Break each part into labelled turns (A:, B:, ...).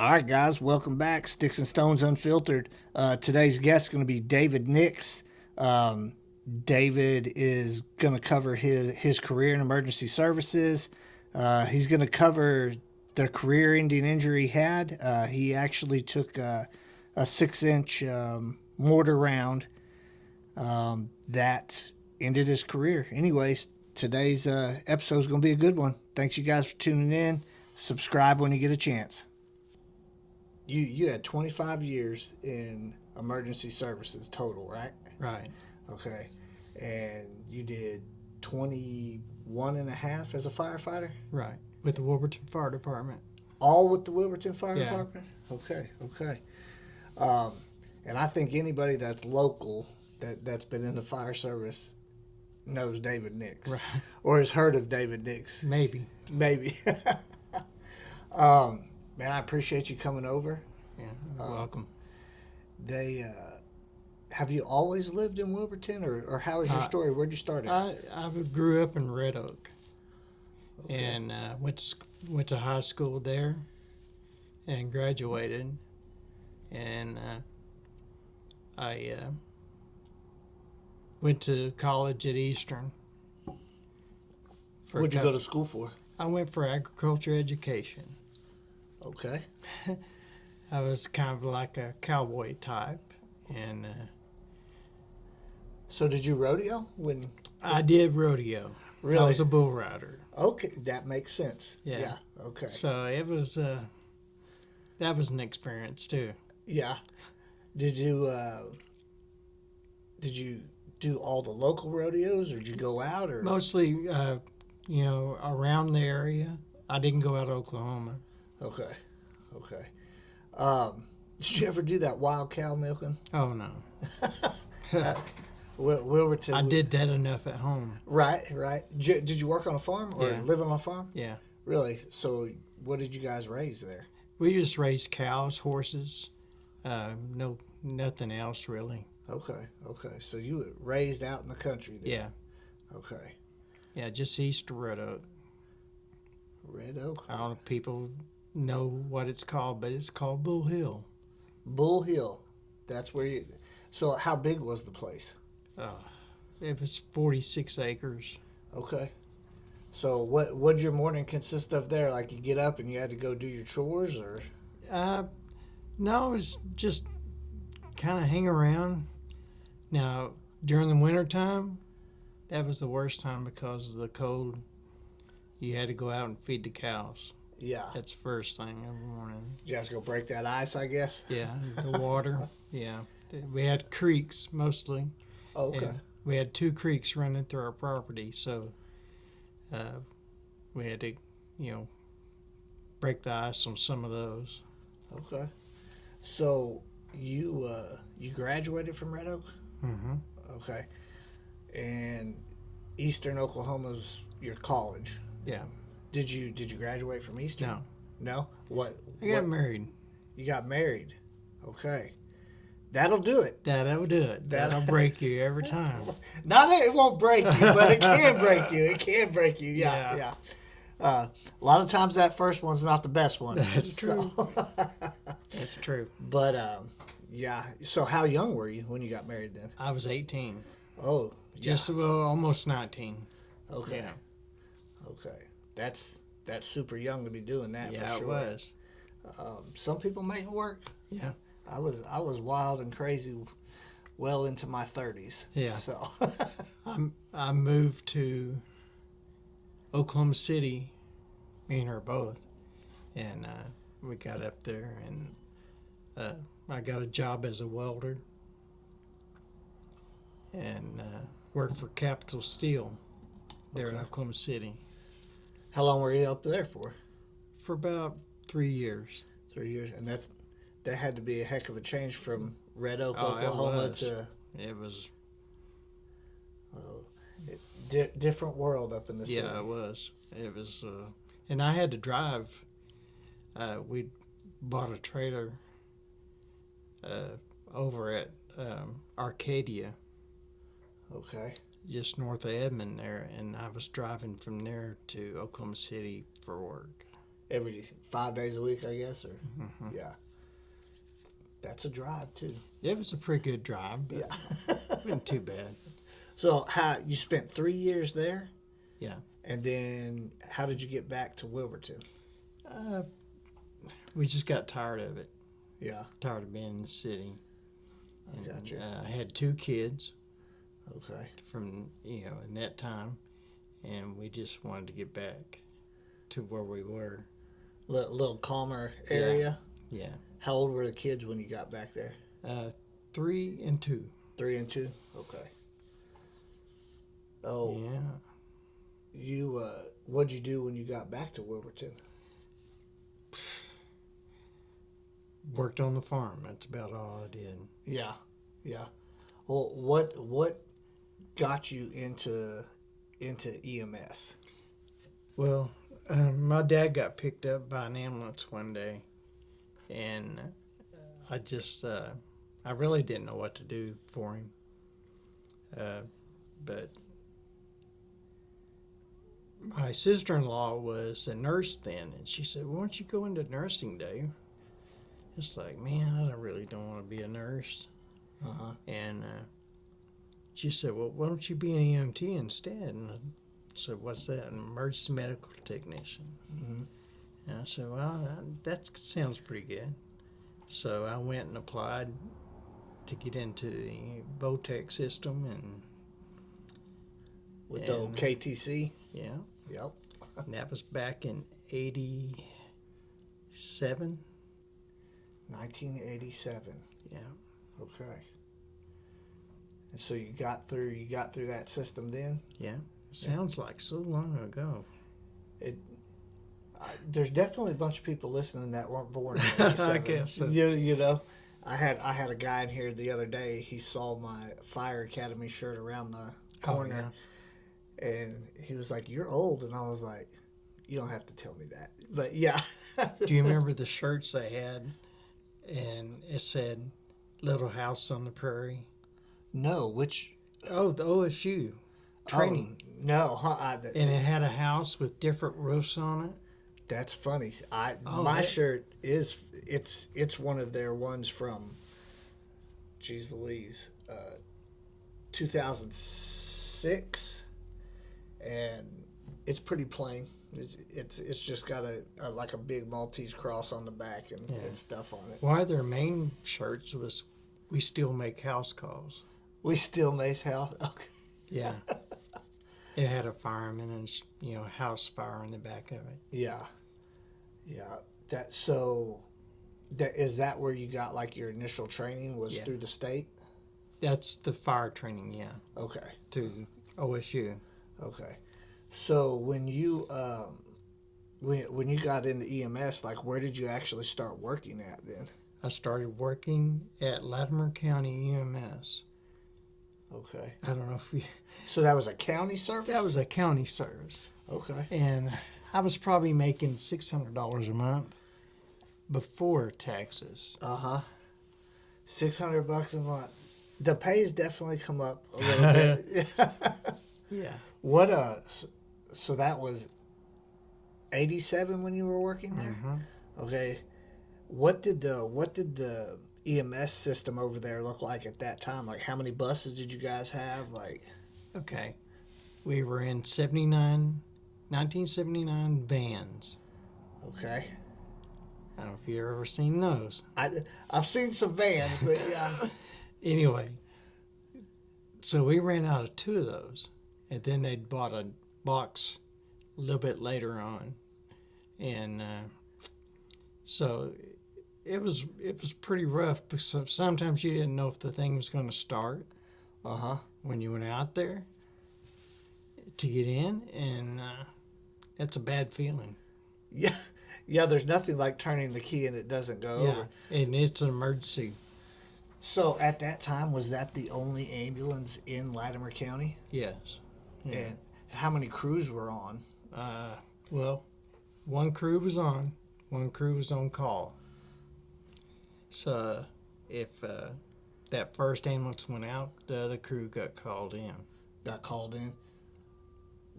A: All right, guys, welcome back. Sticks and Stones Unfiltered. Today's guest is going to be David Nix. David is going to cover his career in emergency services. He's going to cover the career-ending injury he had. He actually took a 6-inch mortar round that ended his career. Anyways, today's episode is going to be a good one. Thanks, you guys, for tuning in. Subscribe when you get a chance. You had 25 years in emergency services total, right?
B: Right.
A: Okay. And you did 21 and a half as a firefighter?
B: Right. With the Wilburton Fire Department.
A: All with the Wilburton Fire
B: Yeah.
A: Department? Okay. And I think anybody that's local that's been in the fire service knows David Nix.
B: Right.
A: Or has heard of David Nix.
B: Maybe.
A: Man, I appreciate you coming over.
B: Yeah. Welcome.
A: Have you always lived in Wilburton, or how is your story? Where'd you start at?
B: I grew up in Red Oak.
A: Okay.
B: And went to high school there and graduated. And I went to college at Eastern.
A: What'd you go to school for?
B: I went for agriculture education.
A: Okay.
B: I was kind of like a cowboy type. And
A: So did you rodeo when?
B: I did rodeo.
A: Really?
B: I was a bull rider.
A: Okay, that makes sense.
B: Yeah.
A: Okay.
B: So it was that was an experience too.
A: Yeah. Did you do all the local rodeos, or did you go out, or?
B: Mostly, around the area. I didn't go out to Oklahoma.
A: Okay. Did you ever do that wild cow milking?
B: Oh no,
A: Wilburton.
B: I did that enough at home.
A: Right. Did you work on a farm or
B: Yeah.
A: live on a farm?
B: Yeah,
A: Really? So what did you guys raise there?
B: we just raised cows, horses. No, nothing else really.
A: Okay. So you were raised out in the country then?
B: Yeah,
A: Okay.
B: yeah, just east of Red Oak.
A: Red Oak.
B: I don't know if people know what it's called, but it's called Bull Hill.
A: Bull Hill. That's where you. So how big was the place?
B: It was 46 acres.
A: Okay. So what'd your morning consist of there? Like you get up and you had to go do your chores, or?
B: No, it was just kind of hang around. Now, during the wintertime, that was the worst time because of the cold. You had to go out and feed the cows.
A: Yeah.
B: That's the first thing every morning.
A: Did you have to go break that ice, I guess?
B: Yeah, the water. Yeah. We had creeks mostly.
A: Okay.
B: And we had 2 creeks running through our property, so we had to, break the ice on some of those.
A: Okay. So you graduated from Red Oak?
B: Mm-hmm.
A: Okay. And Eastern Oklahoma's your college.
B: Yeah.
A: Did you graduate from Eastern?
B: No.
A: No? What?
B: I got married.
A: You got married. Okay. That'll do it.
B: That'll do it. That'll break you every time.
A: Not that it won't break you, but it can break you. It can break you. Yeah. A lot of times that first one's not the best one.
B: That's true. That's true.
A: But yeah. So how young were you when you got married then?
B: I was 18.
A: Oh, yeah.
B: Almost 19.
A: Okay.
B: Yeah.
A: Okay. That's super young to be doing that.
B: Yeah,
A: for sure.
B: it was.
A: Some people make it work.
B: Yeah.
A: I was wild and crazy well into my 30s.
B: Yeah.
A: So
B: I moved to Oklahoma City, me and her both, and we got up there, and I got a job as a welder, and worked for Capital Steel there in
A: Okay.
B: Oklahoma City
A: how long were you up there for?
B: for about 3 years.
A: 3 years, and that had to be a heck of a change from Red Oak,
B: Oh, it
A: Oklahoma
B: was.
A: to
B: It was,
A: different world up in the city.
B: yeah, it was. It was, and I had to drive. We bought a trailer over at Arcadia,
A: Okay.
B: just north of Edmond there, and I was driving from there to Oklahoma City for work.
A: every 5 days a week, I guess, or yeah. That's a drive too.
B: It was a pretty good drive, but
A: Yeah.
B: it wasn't too bad.
A: So how you spent 3 years there,
B: Yeah.
A: and then how did you get back to Wilburton?
B: We just got tired of it.
A: Yeah,
B: Tired of being in the city.
A: I got you.
B: I had 2 kids
A: Okay.
B: from, in that time, and we just wanted to get back to where we were.
A: Little calmer area.
B: Yeah.
A: How old were the kids when you got back there?
B: 3 and 2.
A: 3 and 2. Okay. Oh,
B: Yeah.
A: you what'd you do when you got back to Wilburton?
B: Worked on the farm. That's about all I did.
A: Yeah, yeah. Well, what got you into EMS?
B: Well, my dad got picked up by an ambulance one day, and I just, I really didn't know what to do for him. But my sister-in-law was a nurse then, and she said, "Why don't you go into nursing, Dave?" It's like, man, I really don't want to be a nurse. And she said, "Well, why don't you be an EMT instead?" And I said, "What's that?" An emergency medical technician. And I said, "Well, that sounds pretty good." So I went and applied to get into the VOTEC system, and
A: With the old KTC?
B: yeah,
A: Yep.
B: and that was back in '87.
A: 1987.
B: Yeah,
A: Okay. And so you got through that system then?
B: yeah. Sounds like so long ago.
A: There's definitely a bunch of people listening that weren't born in 87.
B: I guess so.
A: You know, I had a guy in here the other day. He saw my Fire Academy shirt around the corner, and he was like, "You're old," and I was like, "You don't have to tell me that." But yeah.
B: Do you remember the shirts they had? And it said, "Little House on the Prairie."
A: No, which
B: Oh, the OSU training.
A: Oh, no,
B: And it had a house with different roofs on it.
A: that's funny.
B: Oh,
A: My
B: that-
A: shirt is it's one of their ones from, geez Louise, 2006, and it's pretty plain. It's just got a like a big Maltese cross on the back and stuff on it.
B: One of their main shirts was, "We still make house calls."
A: We still Mace House. Okay.
B: Yeah. It had a fireman and, house fire in the back of it.
A: Yeah. Is that where you got like your initial training was
B: Yeah.
A: through the state?
B: That's the fire training, yeah,
A: Okay.
B: through OSU.
A: Okay. So when you when you got into EMS, like where did you actually start working at then?
B: I started working at Latimer County EMS.
A: Okay.
B: I don't know if you...
A: So that was a county service?
B: That was a county service.
A: Okay.
B: And I was probably making $600 a month before taxes.
A: $600 a month. The pay's definitely come up a little bit.
B: Yeah.
A: What so that was 87 when you were working there? Okay. What did the EMS system over there look like at that time? Like how many buses did you guys have? Like
B: Okay. We were in 1979 vans.
A: okay.
B: I don't know if you've ever seen those.
A: I've seen some vans, but yeah.
B: Anyway, so we ran out of 2 of those, and then they bought a box a little bit later on, and so it was pretty rough because sometimes you didn't know if the thing was going to start when you went out there to get in, and that's a bad feeling.
A: Yeah, there's nothing like turning the key and it doesn't go over.
B: And it's an emergency.
A: So at that time, was that the only ambulance in Latimer County?
B: Yes. Yeah.
A: And how many crews were on?
B: Well, one crew was on call. So if that first ambulance went out, the other crew got called in.
A: Got called in?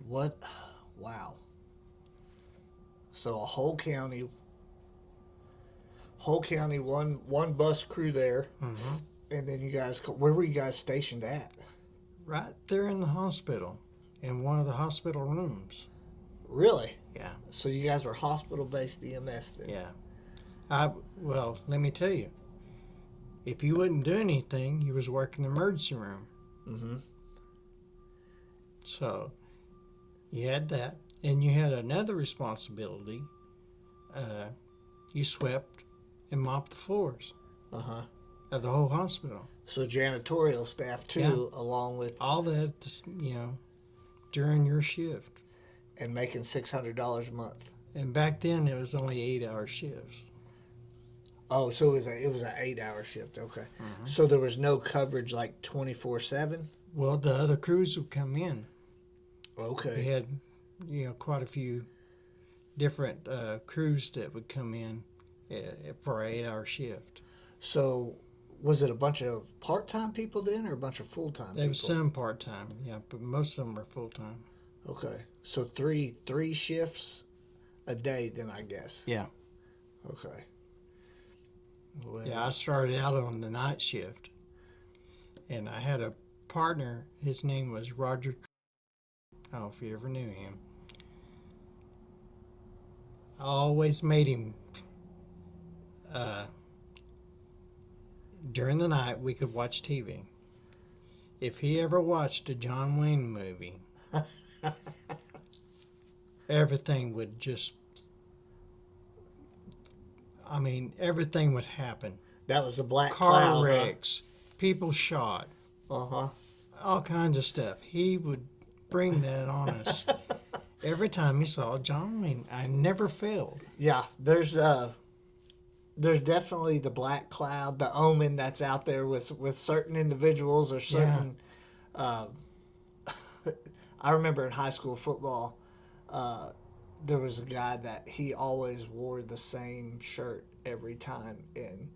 A: What? Wow. So a whole county, one bus crew there,
B: Mm-hmm.
A: and then you guys. Where were you guys stationed at?
B: Right there in the hospital, in one of the hospital rooms.
A: Really?
B: Yeah.
A: So you guys were hospital-based EMS then?
B: Yeah. Well, let me tell you, if you wouldn't do anything, you was working the emergency room.
A: Mm-hmm.
B: So you had that, and you had another responsibility. You swept and mopped the floors
A: Uh-huh.
B: of the whole hospital.
A: So janitorial staff too, along with
B: All that, during your shift.
A: and making $600 a month.
B: And back then, it was only 8-hour shifts.
A: Oh, so it was an 8-hour shift. Okay.
B: Mm-hmm.
A: So there was no coverage like 24/7.
B: Well, the other crews would come in.
A: Okay.
B: We had, quite a few different crews that would come in for an 8-hour shift.
A: So was it a bunch of part-time people then, or a bunch of full-time people?
B: There was some part-time, yeah, but most of them were full-time.
A: Okay. So three shifts a day then, I guess.
B: Yeah.
A: Okay. Well,
B: Yeah, I started out on the night shift, and I had a partner. His name was Roger. I don't know if you ever knew him. I always made him. During the night, we could watch TV. If he ever watched a John Wayne movie, everything would just. Everything would happen.
A: that was the Black
B: Car
A: Cloud.
B: wrecks, people shot,
A: Uh-huh.
B: all kinds of stuff. He would bring that on us. Every time he saw John Wayne, I never failed.
A: Yeah, there's definitely the black cloud, the omen that's out there with certain individuals or certain. I remember in high school football, there was a guy that he always wore the same shirt every time, and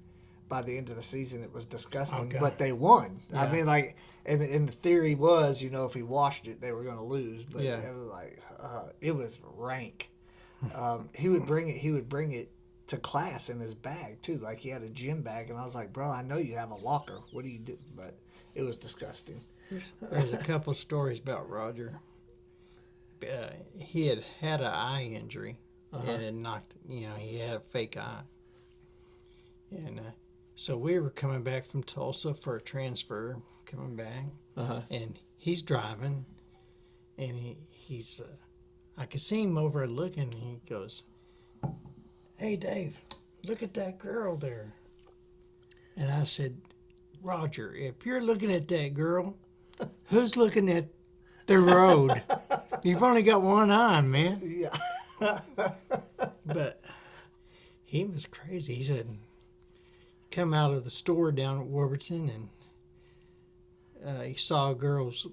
A: by the end of the season, it was disgusting.
B: Okay.
A: But they won. I
B: Yeah.
A: mean, like, and the theory was, if he washed it, they were going to lose. But
B: Yeah.
A: it was like, it was rank. He would bring it to class in his bag too. Like he had a gym bag, and I was like, bro, I know you have a locker. What do you do? But it was disgusting.
B: There's a couple stories about Roger. He had an eye injury, and it knocked. He had a fake eye, and so we were coming back from Tulsa for a transfer, coming back, and he's driving, and he's. I could see him over looking, and he goes, "Hey, Dave, look at that girl there." And I said, "Roger, if you're looking at that girl, who's looking at the road? You've only got one eye, man."
A: Yeah.
B: But he was crazy. He said, come out of the store down at Warburton, and he saw a girl's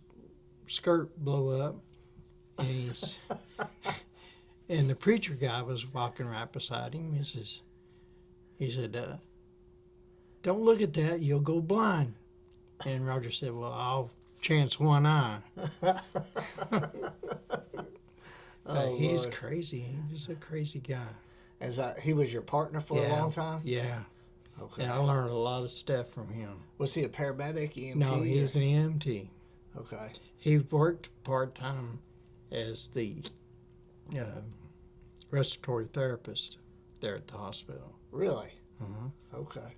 B: skirt blow up, and and the preacher guy was walking right beside him. He said, "Don't look at that, you'll go blind." And Roger said, "Well, I'll chance one eye." He's
A: Lord.
B: crazy. He was a crazy guy.
A: He was your partner for a long time?
B: Yeah.
A: Okay.
B: Yeah, I learned a lot of stuff from him.
A: Was he a paramedic, EMT?
B: No, he was an EMT.
A: Okay.
B: He worked part-time as the respiratory therapist there at the hospital.
A: Really?
B: Mm-hmm.
A: Okay.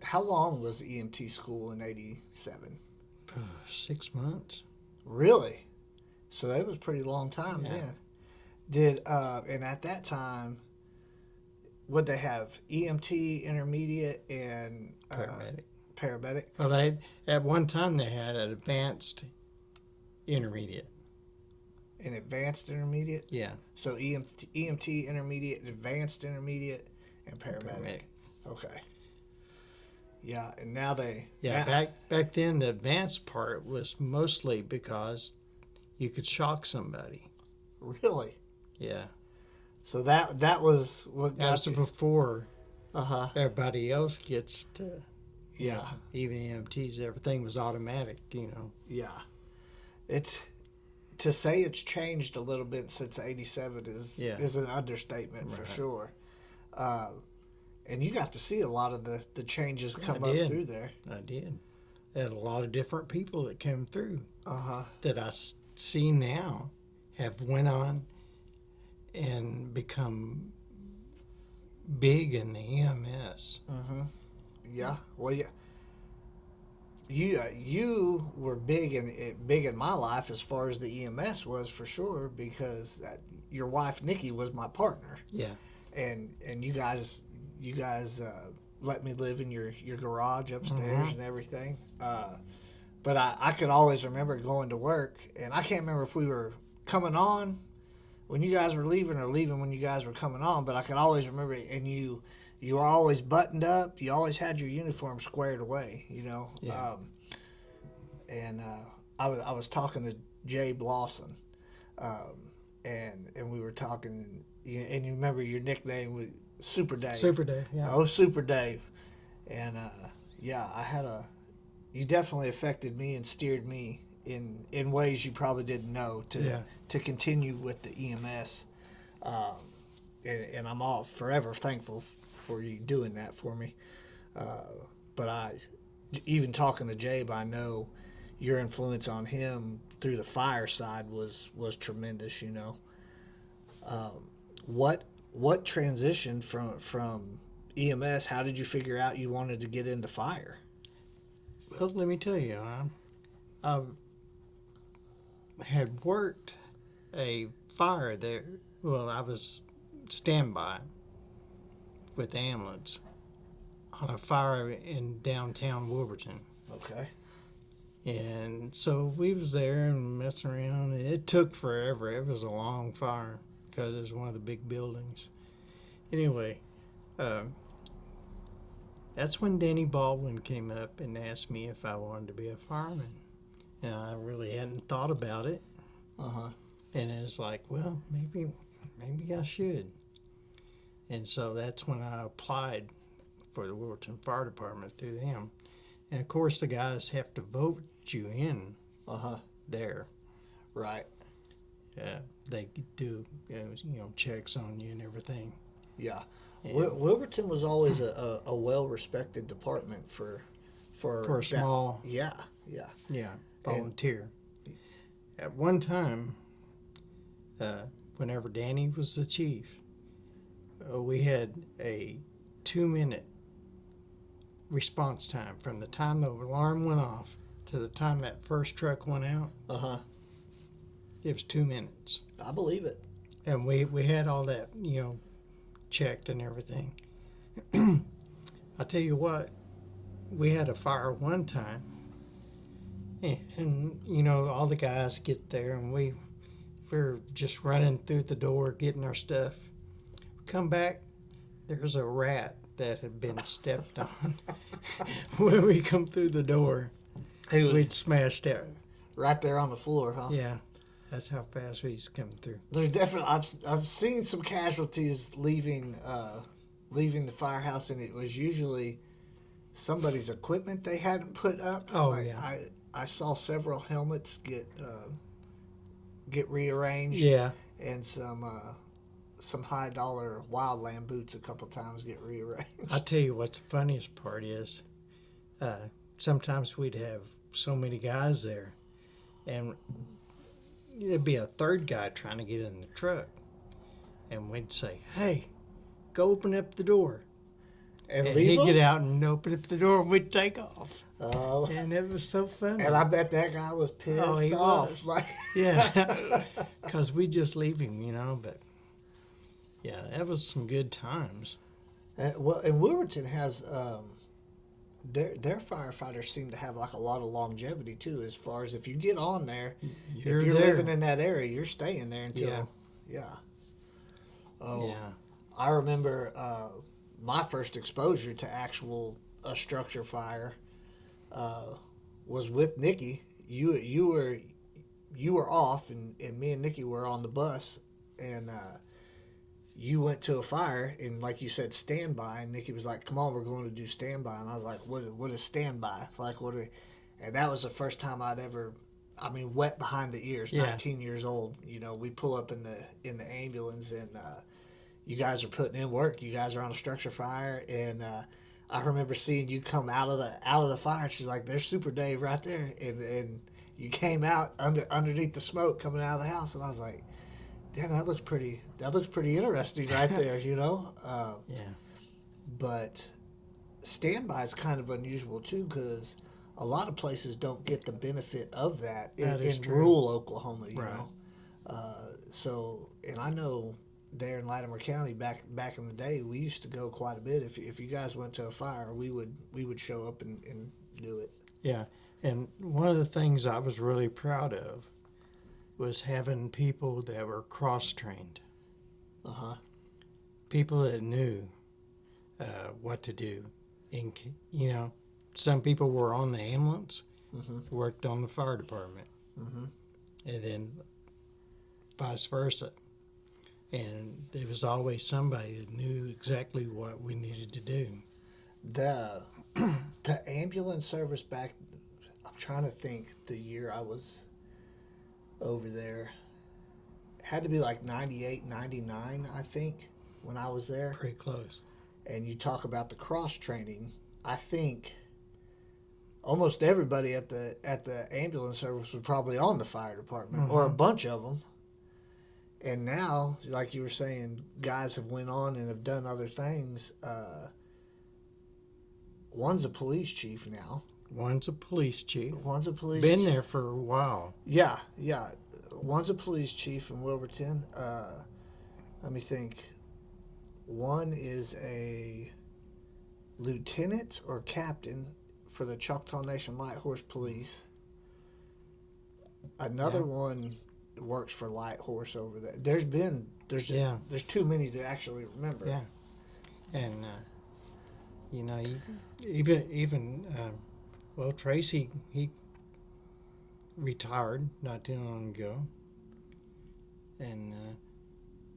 A: How long was EMT school in '87?
B: 6 months.
A: Really? So that was a pretty long time
B: Yeah.
A: then. And at that time, would they have EMT, intermediate, and
B: Paramedic.
A: paramedic?
B: Well, at one time they had an advanced intermediate.
A: An advanced intermediate?
B: Yeah.
A: So EMT intermediate, advanced intermediate, and paramedic. Okay. Yeah, and now they...
B: Yeah,
A: now-
B: back then the advanced part was mostly because you could shock somebody.
A: Really?
B: Yeah.
A: So that was what
B: That
A: got
B: was
A: you...
B: before
A: Uh-huh.
B: everybody else gets to,
A: Yeah.
B: even EMTs, everything was automatic,
A: Yeah. It's to say it's changed a little bit since '87 is an understatement for
B: Right.
A: sure. And you got to see a lot of the changes come up
B: did.
A: through there.
B: I did. Had a lot of different people that came through
A: Uh-huh.
B: that I see now have went on and become big in the EMS.
A: Yeah. Well, yeah. You were big in my life as far as the EMS was for sure, because your wife Nikki was my partner,
B: Yeah.
A: and you guys let me live in your garage upstairs and everything. But I could always remember going to work, and I can't remember if we were coming on when you guys were leaving or leaving when you guys were coming on, but I could always remember it, and you were always buttoned up. You always had your uniform squared away, you know.
B: Yeah.
A: I was talking to Jay Blosson, and we were talking, and you remember your nickname was Super Dave.
B: Super Dave. Yeah.
A: Oh, Super Dave. And yeah, you definitely affected me and steered me in ways you probably didn't know to continue with the EMS. And I'm all forever thankful for you doing that for me. But even talking to Jabe, I know your influence on him through the fire side was tremendous. You know, what transitioned from EMS? How did you figure out you wanted to get into fire?
B: Well, let me tell you, I had worked a fire there. Well, I was standby with the ambulance on a fire in downtown Wolverton.
A: Okay.
B: And so we was there and messing around. It took forever. It was a long fire because it was one of the big buildings. Anyway, that's when Danny Baldwin came up and asked me if I wanted to be a fireman. And I really hadn't thought about it.
A: Uh-huh.
B: And it was like, well, maybe I should. And so that's when I applied for the Wolverton Fire Department through them. And of course, the guys have to vote you in
A: Uh-huh.
B: there.
A: Right.
B: They do, checks on you and everything.
A: Yeah.
B: And
A: Wilburton was always a well-respected department for
B: a small,
A: Yeah.
B: volunteer. At one time, whenever Danny was the chief, we had a 2-minute response time from the time the alarm went off to the time that first truck went out.
A: Uh-huh.
B: It was 2 minutes.
A: I believe it.
B: And we had all that, checked and everything. I tell you what, we had a fire one time, and all the guys get there, and we're just running through the door getting our stuff. Come back, there's a rat that had been stepped on. When we come through the door, we'd smashed it.
A: Right there on the floor, huh?
B: Yeah, that's how fast we used to come through.
A: There's definitely I've seen some casualties leaving the firehouse, and it was usually somebody's equipment they hadn't put up.
B: Oh, yeah.
A: I saw several helmets get rearranged.
B: Yeah.
A: And some high dollar wildland boots a couple times get rearranged.
B: I'll tell you what the funniest part is. Sometimes we'd have so many guys there, and there'd be a third guy trying to get in the truck, and we'd say, "Hey, go open up the door."
A: And
B: he'd get out and open up the door, and we'd take off.
A: Oh.
B: And it was so funny.
A: And I bet that guy was pissed
B: he
A: off.
B: was.
A: Like,
B: Yeah, because we just leave him, but yeah, that was some good times.
A: and Wilburton has their firefighters seem to have like a lot of longevity too. As far as if you get on there, if you're
B: there.
A: living in that area, you're staying there until Oh,
B: Yeah.
A: I remember my first exposure to a structure fire was with Nikki. You were off, and me and Nikki were on the bus, and you went to a fire, and like you said, standby. And Nikki was like, "Come on, we're going to do standby." And I was like, "What is standby?" It's like, and that was the first time I'd ever I mean, wet behind the ears.
B: Yeah.
A: 19 years old. You know, we pull up in the ambulance, and you guys are putting in work. You guys are on a structure fire, and I remember seeing you come out of the fire. And she's like, "There's Super Dave right there," and you came out underneath the smoke coming out of the house, and I was like, "Damn, that looks pretty interesting right there," you know.
B: Yeah.
A: But standby is kind of unusual too, because a lot of places don't get the benefit of that in
B: true.
A: rural Oklahoma, you
B: Right.
A: know. So, and I know there in Latimer County back in the day, we used to go quite a bit. If you guys went to a fire, we would show up and do it.
B: Yeah. And one of the things I was really proud of was having people that were cross trained, people that knew what to do. And, you know, some people were on the ambulance, worked on the fire department, and then vice versa. And there was always somebody that knew exactly what we needed to do.
A: The ambulance service back, I'm trying to think the year I was over there, had to be like 98, 99, I think, when I was there.
B: Pretty close.
A: And you talk about the cross training, I think almost everybody at the ambulance service was probably on the fire department, or a bunch of them. And now, like you were saying, guys have went on and have done other things. One's a police chief now.
B: One's a police chief.
A: One's a police
B: Been
A: chief.
B: there for a while.
A: Yeah. One's a police chief in Wilburton. Let me think. One is a lieutenant or captain for the Choctaw Nation Light Horse Police. Another one works for Light Horse over there. There's too many to actually remember.
B: Yeah. And you know, even well, Tracy, he retired not too long ago, and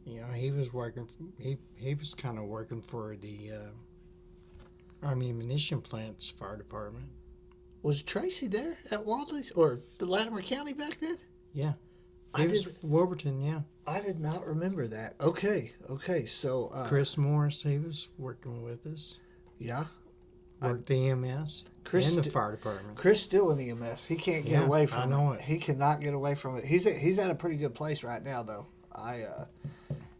B: you know, he was working. He was kind of working for the Army Ammunition Plant's fire department.
A: Was Tracy there at Wadley's or the Latimer County back then?
B: Yeah, he was Wilburton. Yeah,
A: I did not remember that. Okay. So
B: Chris Morris, he was working with us.
A: Yeah.
B: Worked the EMS and the fire department.
A: Chris still in EMS. He can't get away from it.
B: I know it.
A: He cannot get away from it. He's at a pretty good place right now, though.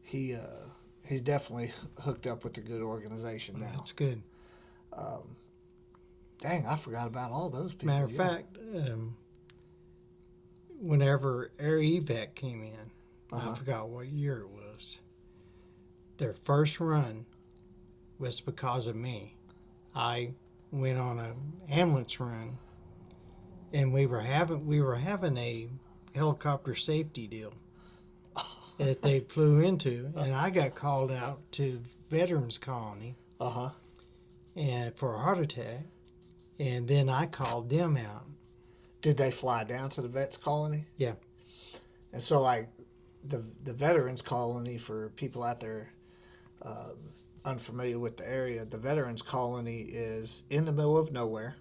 A: He's definitely hooked up with a good organization now.
B: That's good.
A: Dang, I forgot about all those people.
B: Matter of fact, whenever Air Evac came in, I forgot what year it was. Their first run was because of me. I went on an ambulance run, and we were having a helicopter safety deal that they flew into, and I got called out to Veterans Colony, and for a heart attack, and then I called them out.
A: Did they fly down to the Vets Colony?
B: Yeah.
A: And so, like, the Veterans Colony, for people out there unfamiliar with the area, the Veterans Colony is in the middle of nowhere.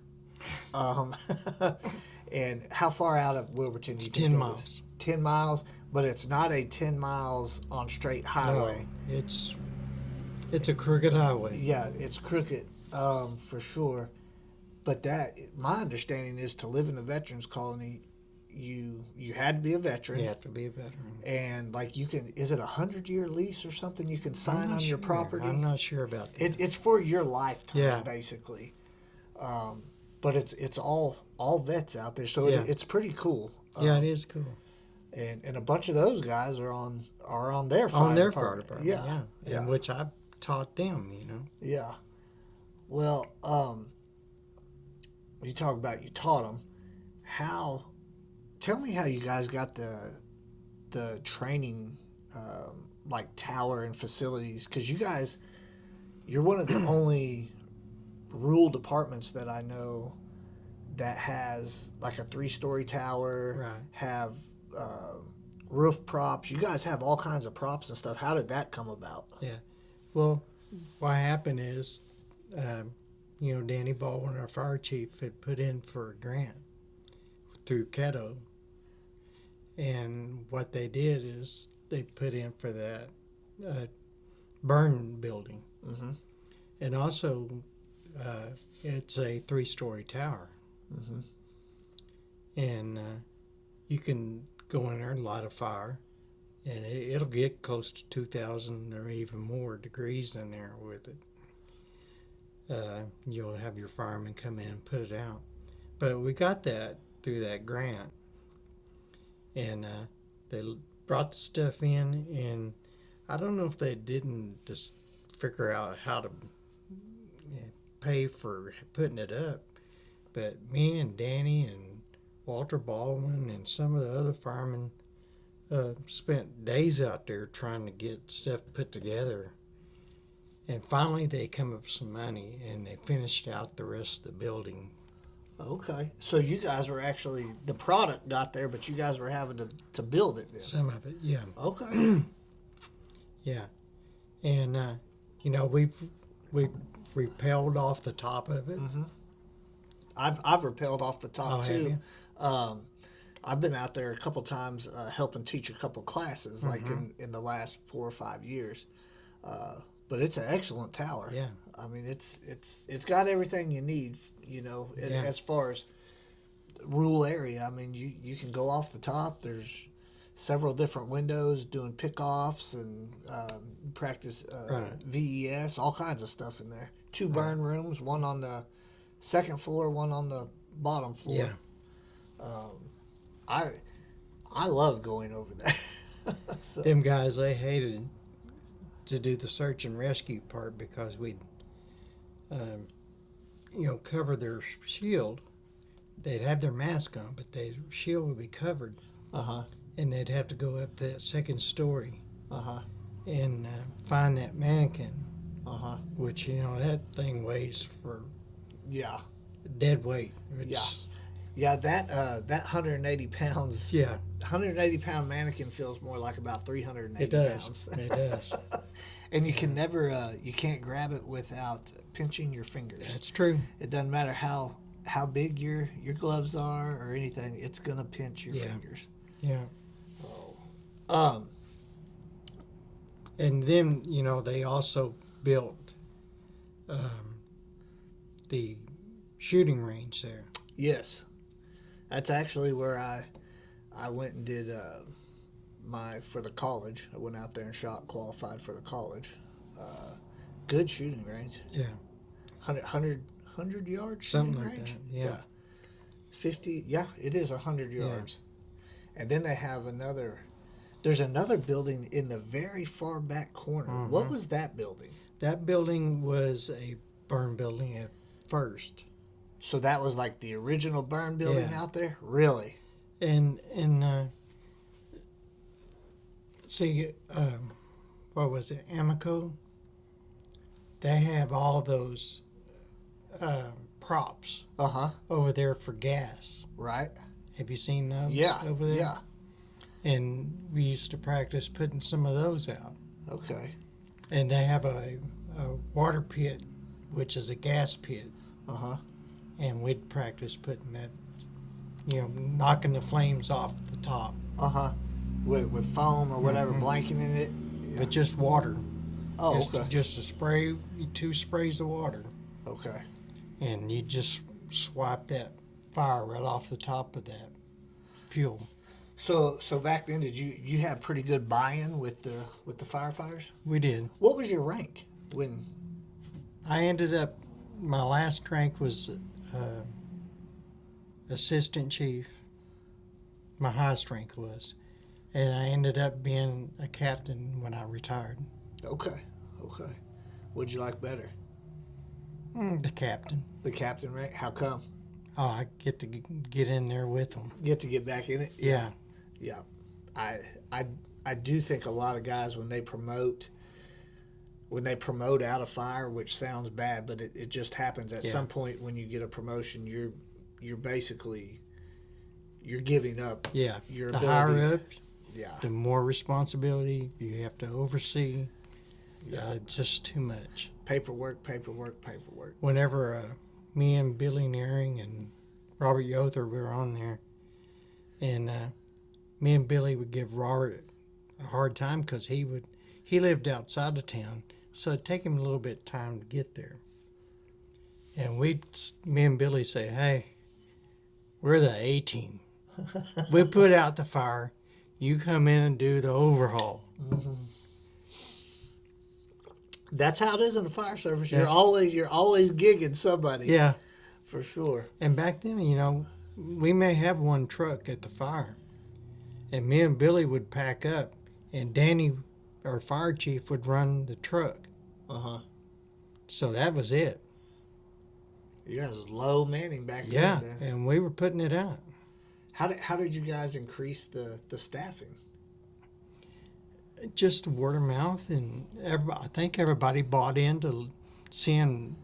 A: And how far out of Wilburton?
B: It's 10 miles.
A: 10 miles, but it's not a 10 miles on straight highway.
B: No, it's a crooked highway.
A: Yeah, it's crooked for sure. But my understanding is, to live in a Veterans Colony, you had to be a veteran.
B: You have to be a veteran.
A: And like, is it a 100-year lease or something you can sign on your property?
B: I'm not sure about that.
A: It's for your lifetime, basically. But it's all vets out there, so it's pretty cool.
B: Yeah, it is cool.
A: And a bunch of those guys are on their fire department.
B: Yeah. In which I taught them, you know.
A: Yeah. Well, you talk about you taught them. Tell me how you guys got the training, like tower and facilities, because you're one of the only rural departments that I know that has like a 3-story tower, have roof props. You guys have all kinds of props and stuff. How did that come about?
B: Yeah. Well, what happened is, you know, Danny Baldwin, our fire chief, had put in for a grant through Caddo And what they did is they put in for that burn building.
A: Mm-hmm.
B: And also, it's a 3-story tower.
A: Mm-hmm.
B: And you can go in there and light a fire. And it'll get close to 2,000 or even more degrees in there with it. You'll have your firemen come in and put it out. But we got that through that grant. And they brought the stuff in, and I don't know if they didn't just figure out how to pay for putting it up, but me and Danny and Walter Baldwin and some of the other firemen spent days out there trying to get stuff put together. And finally they come up with some money, and they finished out the rest of the building.
A: Okay. So you guys were actually, the product got there, but you guys were having to build it then.
B: Some of it, yeah.
A: Okay.
B: Yeah. And, we've repelled off the top of it.
A: Mm-hmm. I've rappelled off the top too. I've been out there a couple times helping teach a couple classes, like in the last 4 or 5 years. But it's an excellent tower.
B: Yeah.
A: I mean, it's got everything you need. As far as rural area. I mean, you can go off the top. There's several different windows doing pickoffs and practice VES, all kinds of stuff in there. 2 burn rooms, one on the second floor, one on the bottom floor.
B: Yeah.
A: I love going over there. So.
B: Them guys, they hated to do the search and rescue part because we'd, cover their shield. They'd have their mask on, but their shield would be covered.
A: Uh-huh.
B: And they'd have to go up to that second story.
A: Uh-huh.
B: And find that mannequin.
A: Uh-huh.
B: Which, that thing weighs for dead weight.
A: Yeah, that 180 pounds.
B: Yeah.
A: 180 pound mannequin feels more like about 380
B: it does.
A: pounds.
B: It does.
A: And you can never, you can't grab it without pinching your fingers.
B: That's true.
A: It doesn't matter how big your gloves are or anything. It's gonna pinch your fingers.
B: Yeah.
A: Oh.
B: And then they also built the shooting range there.
A: Yes, that's actually where I went and did for the college. I went out there and qualified for the college. Good shooting range.
B: Yeah.
A: 100 yard
B: Something
A: shooting
B: like
A: range.
B: that. Yeah.
A: 50. Yeah, it is 100 yards. Yeah. And then they have there's another building in the very far back corner. Mm-hmm. What was that building?
B: That building was a burn building at first.
A: So that was like the original burn building out there? Really?
B: And what was it, Amoco? They have all those props over there for gas.
A: Right.
B: Have you seen those over there?
A: Yeah.
B: And we used to practice putting some of those out.
A: Okay.
B: And they have a water pit, which is a gas pit. And we'd practice putting that, knocking the flames off the top.
A: With foam or whatever, blanketing it. Yeah.
B: But just water.
A: Oh,
B: okay. Just a spray, 2 sprays of water.
A: Okay.
B: And you just swipe that fire right off the top of that fuel.
A: So back then, did you have pretty good buy-in with the firefighters?
B: We did.
A: What was your rank when?
B: I ended up. My last rank was assistant chief. My highest rank was, and I ended up being a captain when I retired.
A: Okay. What'd you like better?
B: The captain.
A: The captain rank? How come?
B: Oh, I get to get in there with them.
A: Get to get back in it?
B: Yeah.
A: Yeah. I do think a lot of guys when they promote out of fire, which sounds bad, but it just happens at some point when you get a promotion, you're basically giving up your ability.
B: The higher up,
A: the
B: more responsibility you have to oversee. Just too much.
A: Paperwork.
B: Whenever me and Billy Nearing and Robert Yother were on there, and me and Billy would give Robert a hard time because he lived outside of town, so it'd take him a little bit of time to get there. And me and Billy say, hey, we're the A team. We put out the fire. You come in and do the overhaul.
A: Mm-hmm. That's how it is in the fire service.
B: Yeah.
A: You're always gigging somebody.
B: Yeah.
A: For sure.
B: And back then, we may have one truck at the fire. And me and Billy would pack up, and Danny, our fire chief, would run the truck.
A: Uh-huh.
B: So that was it.
A: You guys was low manning back
B: Yeah,
A: then.
B: and we were putting it out.
A: How did you guys increase the staffing?
B: Just word of mouth, and I think everybody bought into seeing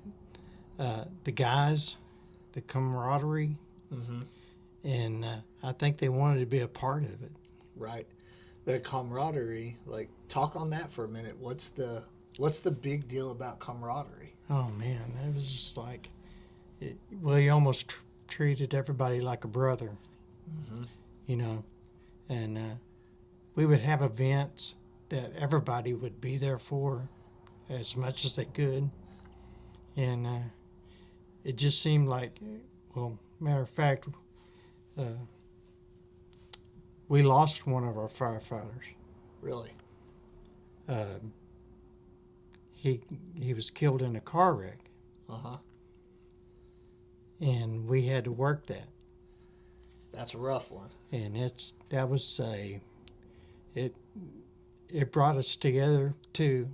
B: the guys, the camaraderie,
A: Mm-hmm.
B: and I think they wanted to be a part of it.
A: Right. The camaraderie, like, talk on that for a minute. What's the big deal about camaraderie?
B: Oh man, it was just like, you almost treated everybody like a brother,
A: Mm-hmm.
B: and we would have events that everybody would be there for as much as they could, and it just seemed like, well, matter of fact, we lost one of our firefighters.
A: Really?
B: He was killed in a car wreck,
A: Uh-huh.
B: and we had to work that.
A: That's a rough one.
B: And it brought us together too.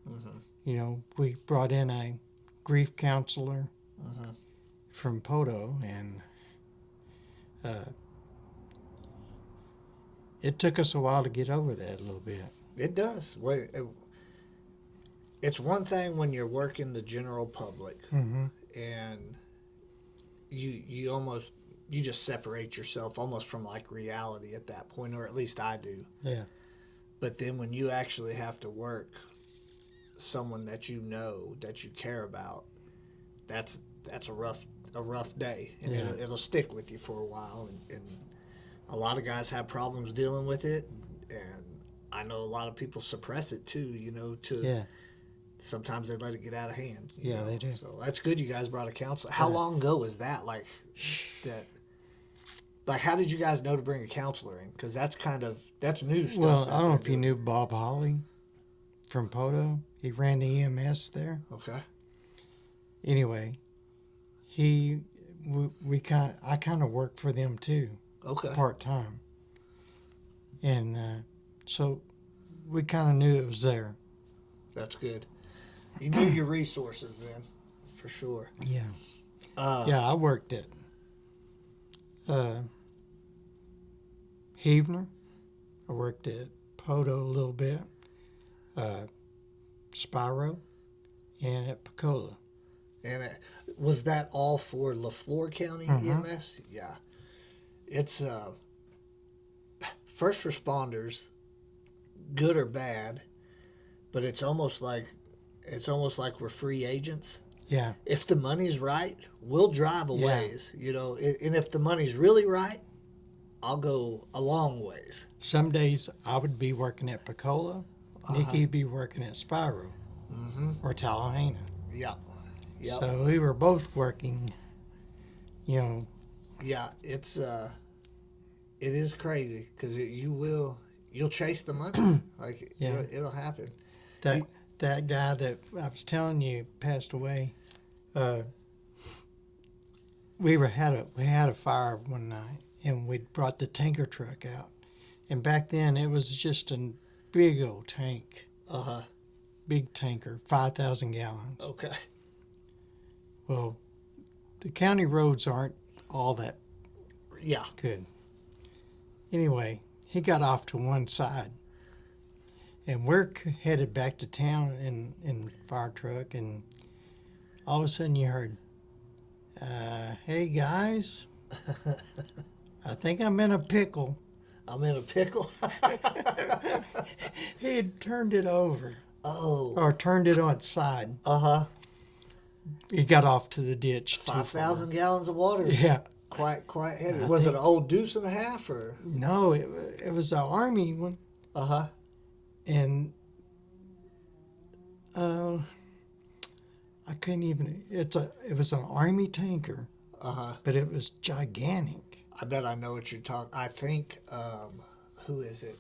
A: Mm-hmm.
B: We brought in a grief counselor
A: Mm-hmm.
B: from Poto, and it took us a while to get over that a little bit.
A: It does. It's one thing when you're working the general public,
B: Mm-hmm.
A: and you just separate yourself almost from like reality at that point, or at least I do.
B: Yeah.
A: But then when you actually have to work someone that that you care about, that's a rough day, and
B: Yeah.
A: it'll stick with you for a while, and a lot of guys have problems dealing with it, and I know a lot of people suppress it too,
B: Yeah.
A: sometimes they let it get out of hand.
B: Yeah, they do.
A: So that's good you guys brought a counselor. How long ago was that? Like how did you guys know to bring a counselor in? Because that's new stuff.
B: Well, I don't know if you knew Bob Holly from Poto. He ran the EMS there.
A: Okay.
B: Anyway, I kind of worked for them too,
A: Okay.
B: part time, and so we kind of knew it was there.
A: That's good. You knew your resources then, for sure.
B: Yeah.
A: Yeah,
B: I worked at Heavener. I worked at Poto a little bit, Spiro, and at Pecola.
A: And was that all for LaFleur County EMS? Yeah. It's first responders, good or bad, but it's almost like we're free agents.
B: Yeah.
A: If the money's right, we'll drive a ways, and if the money's really right, I'll go a long ways.
B: Some days I would be working at Pecola, Nikki'd be working at Spiro or Tallahassee.
A: Yeah. Yep.
B: So we were both working,
A: Yeah, it is crazy because you'll chase the money. Like,
B: Yeah.
A: it'll happen.
B: That guy that I was telling you passed away. We had a fire one night, and we brought the tanker truck out, and back then it was just a big old tank, big tanker, 5,000 gallons.
A: Okay.
B: Well, the county roads aren't all that
A: Yeah.
B: good. Anyway, he got off to one side, and we're headed back to town in the fire truck, and all of a sudden you heard, "Hey guys, I think I'm in a pickle."
A: I'm in a pickle.
B: He had turned it over,
A: Oh.
B: or turned it on its side.
A: Uh-huh.
B: He got off to the ditch. too far.
A: 5,000 gallons of water is
B: Yeah.
A: quite heavy.
B: I
A: Was it
B: think-
A: an old deuce and a half or?
B: No, it was an Army one,
A: Uh-huh.
B: and uh, I couldn't even. It was an Army tanker,
A: Uh-huh.
B: but it was gigantic.
A: I bet I know what you're talking. I think who is it?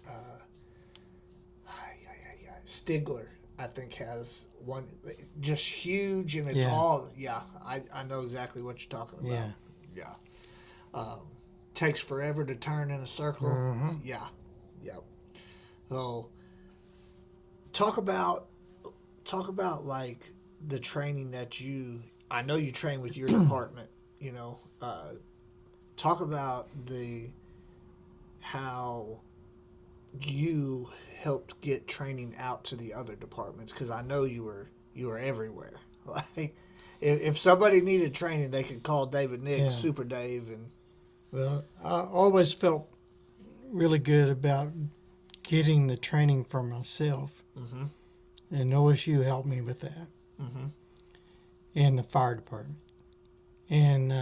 A: Stigler, I think, has one just huge, and it's
B: Yeah.
A: all. Yeah, I know exactly what you're talking about.
B: Yeah.
A: Yeah. Takes forever to turn in a circle.
B: Mhm.
A: Yeah. Yep. So talk about like the training that you. I know you train with your department. You know, talk about how you helped get training out to the other departments, because I know you were everywhere. Like if somebody needed training, they could call David Nick,
B: Yeah.
A: Super Dave, and
B: Well, I always felt really good about getting the training for myself, and OSU helped me with that, and the fire department, and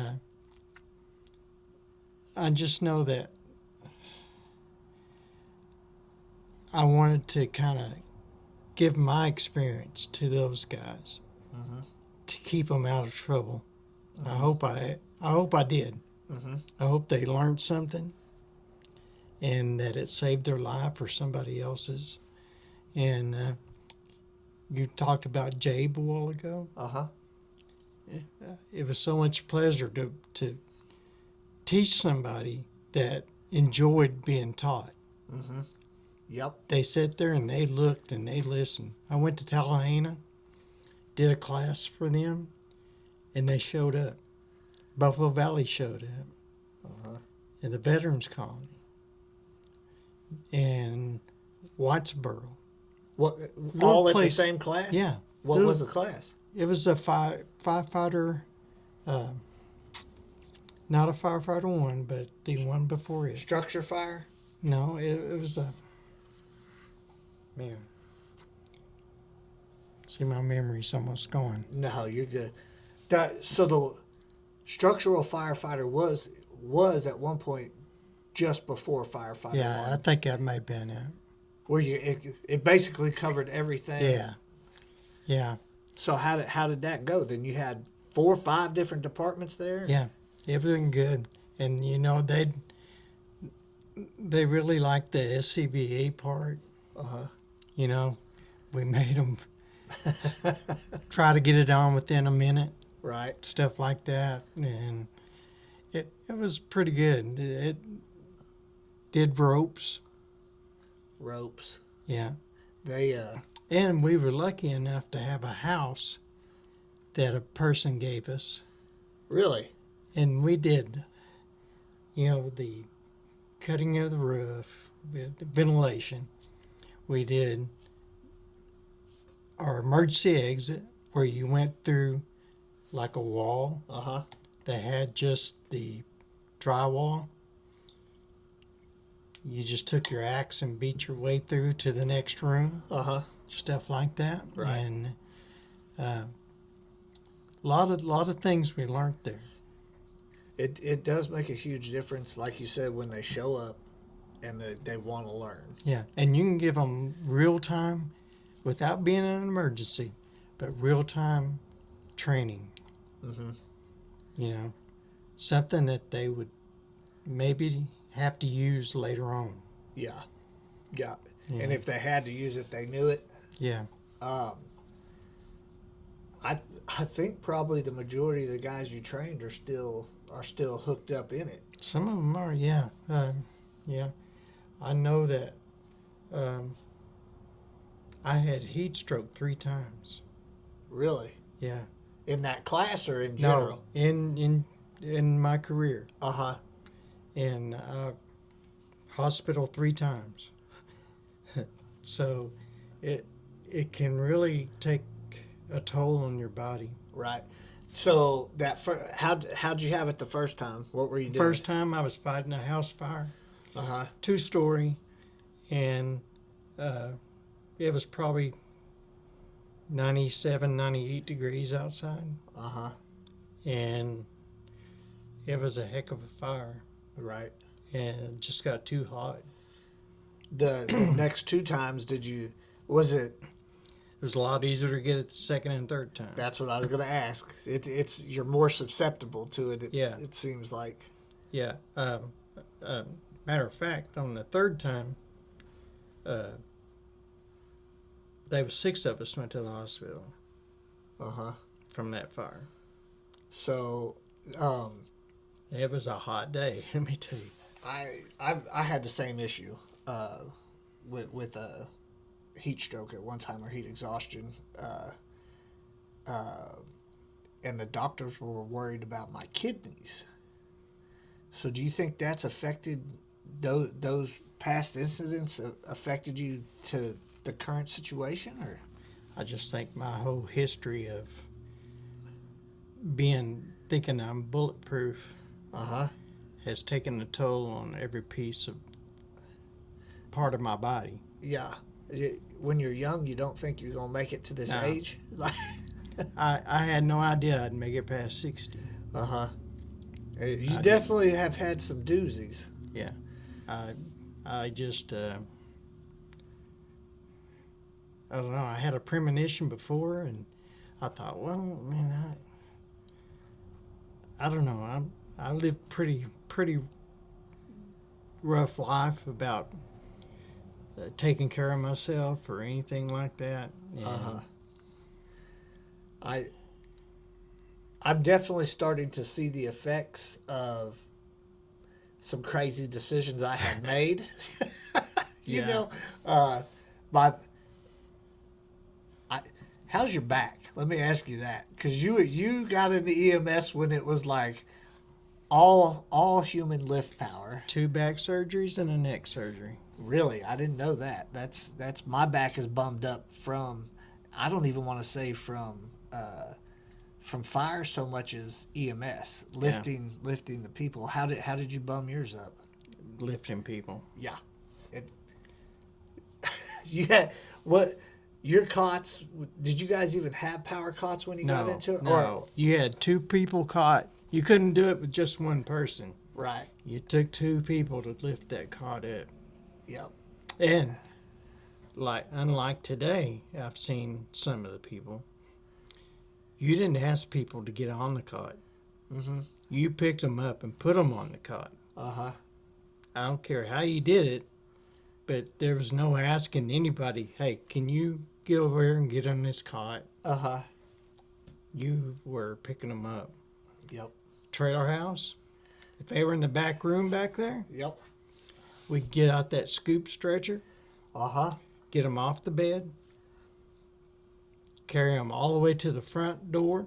B: I just know that I wanted to kind of give my experience to those guys to keep them out of trouble. I hope I did. I hope they learned something, and that it saved their life or somebody else's. And you talked about Jabe a while ago. It was so much pleasure to teach somebody that enjoyed being taught.
A: Yep.
B: They sat there and they looked and they listened. I went to Tallahassee, did a class for them, and they showed up. Buffalo Valley showed up, and the Veterans Colony, and Whitesboro.
A: What?
B: Little
A: All at the
B: place-
A: same class?
B: Yeah.
A: What
B: Little-
A: was the class?
B: It was a firefighter, not a firefighter one, but the one before it.
A: Structure fire.
B: No, it was a, man. See, my memory's almost gone.
A: No, you're good. So the structural firefighter was at one point just before firefighter
B: Yeah, I
A: one,
B: think that may have been it.
A: where it basically covered everything.
B: Yeah, yeah,
A: So how did that go? Then you had 4 or 5 different departments there.
B: yeah. Everything good, and you know they really liked the SCBA part. You know, we made them try to get it on within a minute.
A: Right.
B: Stuff like that, and it was pretty good. It did ropes,
A: Ropes.
B: yeah,
A: They
B: and we were lucky enough to have a house that a person gave us,
A: really.
B: and we did, you know, the cutting of the roof, the ventilation. We did our emergency exit where you went through like a wall that had just the drywall. You just took your axe and beat your way through to the next room, stuff like that.
A: Right.
B: And lot of things we learned there.
A: It does make a huge difference, like you said, when they show up and they want to learn.
B: Yeah, and you can give them real time, without being an emergency, but real time training. You know, something that they would maybe have to use later on.
A: Yeah. Yeah.
B: Yeah.
A: And if they had to use it, they knew it.
B: Yeah,
A: I think probably the majority of the guys you trained are still hooked up in it.
B: some of them are. Yeah, yeah. I know that. I had heat stroke 3 times.
A: Really?
B: Yeah.
A: In that class or in general?
B: No, in my career,
A: Uh-huh.
B: hospital 3 times. So, it can really take a toll on your body.
A: Right. So how'd you have it the first time? What were you doing?
B: First time I was fighting a house fire,
A: Uh-huh.
B: 2-story, and it was probably 97, 98 degrees outside,
A: Uh-huh.
B: and It was a heck of a fire,
A: Right.
B: and it just got too hot.
A: The next two times, was it?
B: It was a lot easier to get it the second and third time.
A: That's what I was going to ask. You're more susceptible to it.
B: Yeah.
A: It seems like.
B: Yeah. Matter of fact, on the third time, there was 6 of us went to the hospital from that fire.
A: So,
B: It was a hot day, let me tell you.
A: I had the same issue with a heat stroke at one time, or heat exhaustion, and the doctors were worried about my kidneys. So, do you think that's affected those past incidents affected you to the current situation, or?
B: I just think my whole history of thinking I'm bulletproof has taken a toll on every piece of part of my body.
A: Yeah. When you're young, you don't think you're going to make it to this
B: No.
A: age.
B: I had no idea I'd make it past 60.
A: You definitely have had some doozies.
B: Yeah. I just, I don't know, I had a premonition before, and I thought, well, man, I don't know. I lived pretty rough life about taking care of myself or anything like that. And
A: I'm definitely starting to see the effects of some crazy decisions I have made. You
B: Yeah.
A: know, how's your back? Let me ask you that, because you got into EMS when it was like all human lift power.
B: 2 back surgeries and a neck surgery.
A: Really, I didn't know that. That's my back is bummed up from. I don't even want to say from fire so much as EMS lifting the people. How did you bum yours up?
B: Lifting people.
A: Yeah, you had what? Your cots? Did you guys even have power cots when you got into it?
B: No, you had 2 people caught. You couldn't do it with just one person.
A: Right.
B: You took 2 people to lift that cot up.
A: Yep.
B: And unlike today, I've seen some of the people. You didn't ask people to get on the cot.
A: Mm-hmm.
B: You picked them up and put them on the cot. I don't care how you did it, but there was no asking anybody, hey, can you get over here and get on this cot? You were picking them up.
A: Yep.
B: Trailer house, if they were in the back room back there,
A: Yep.
B: we'd get out that scoop stretcher, get them off the bed, carry them all the way to the front door,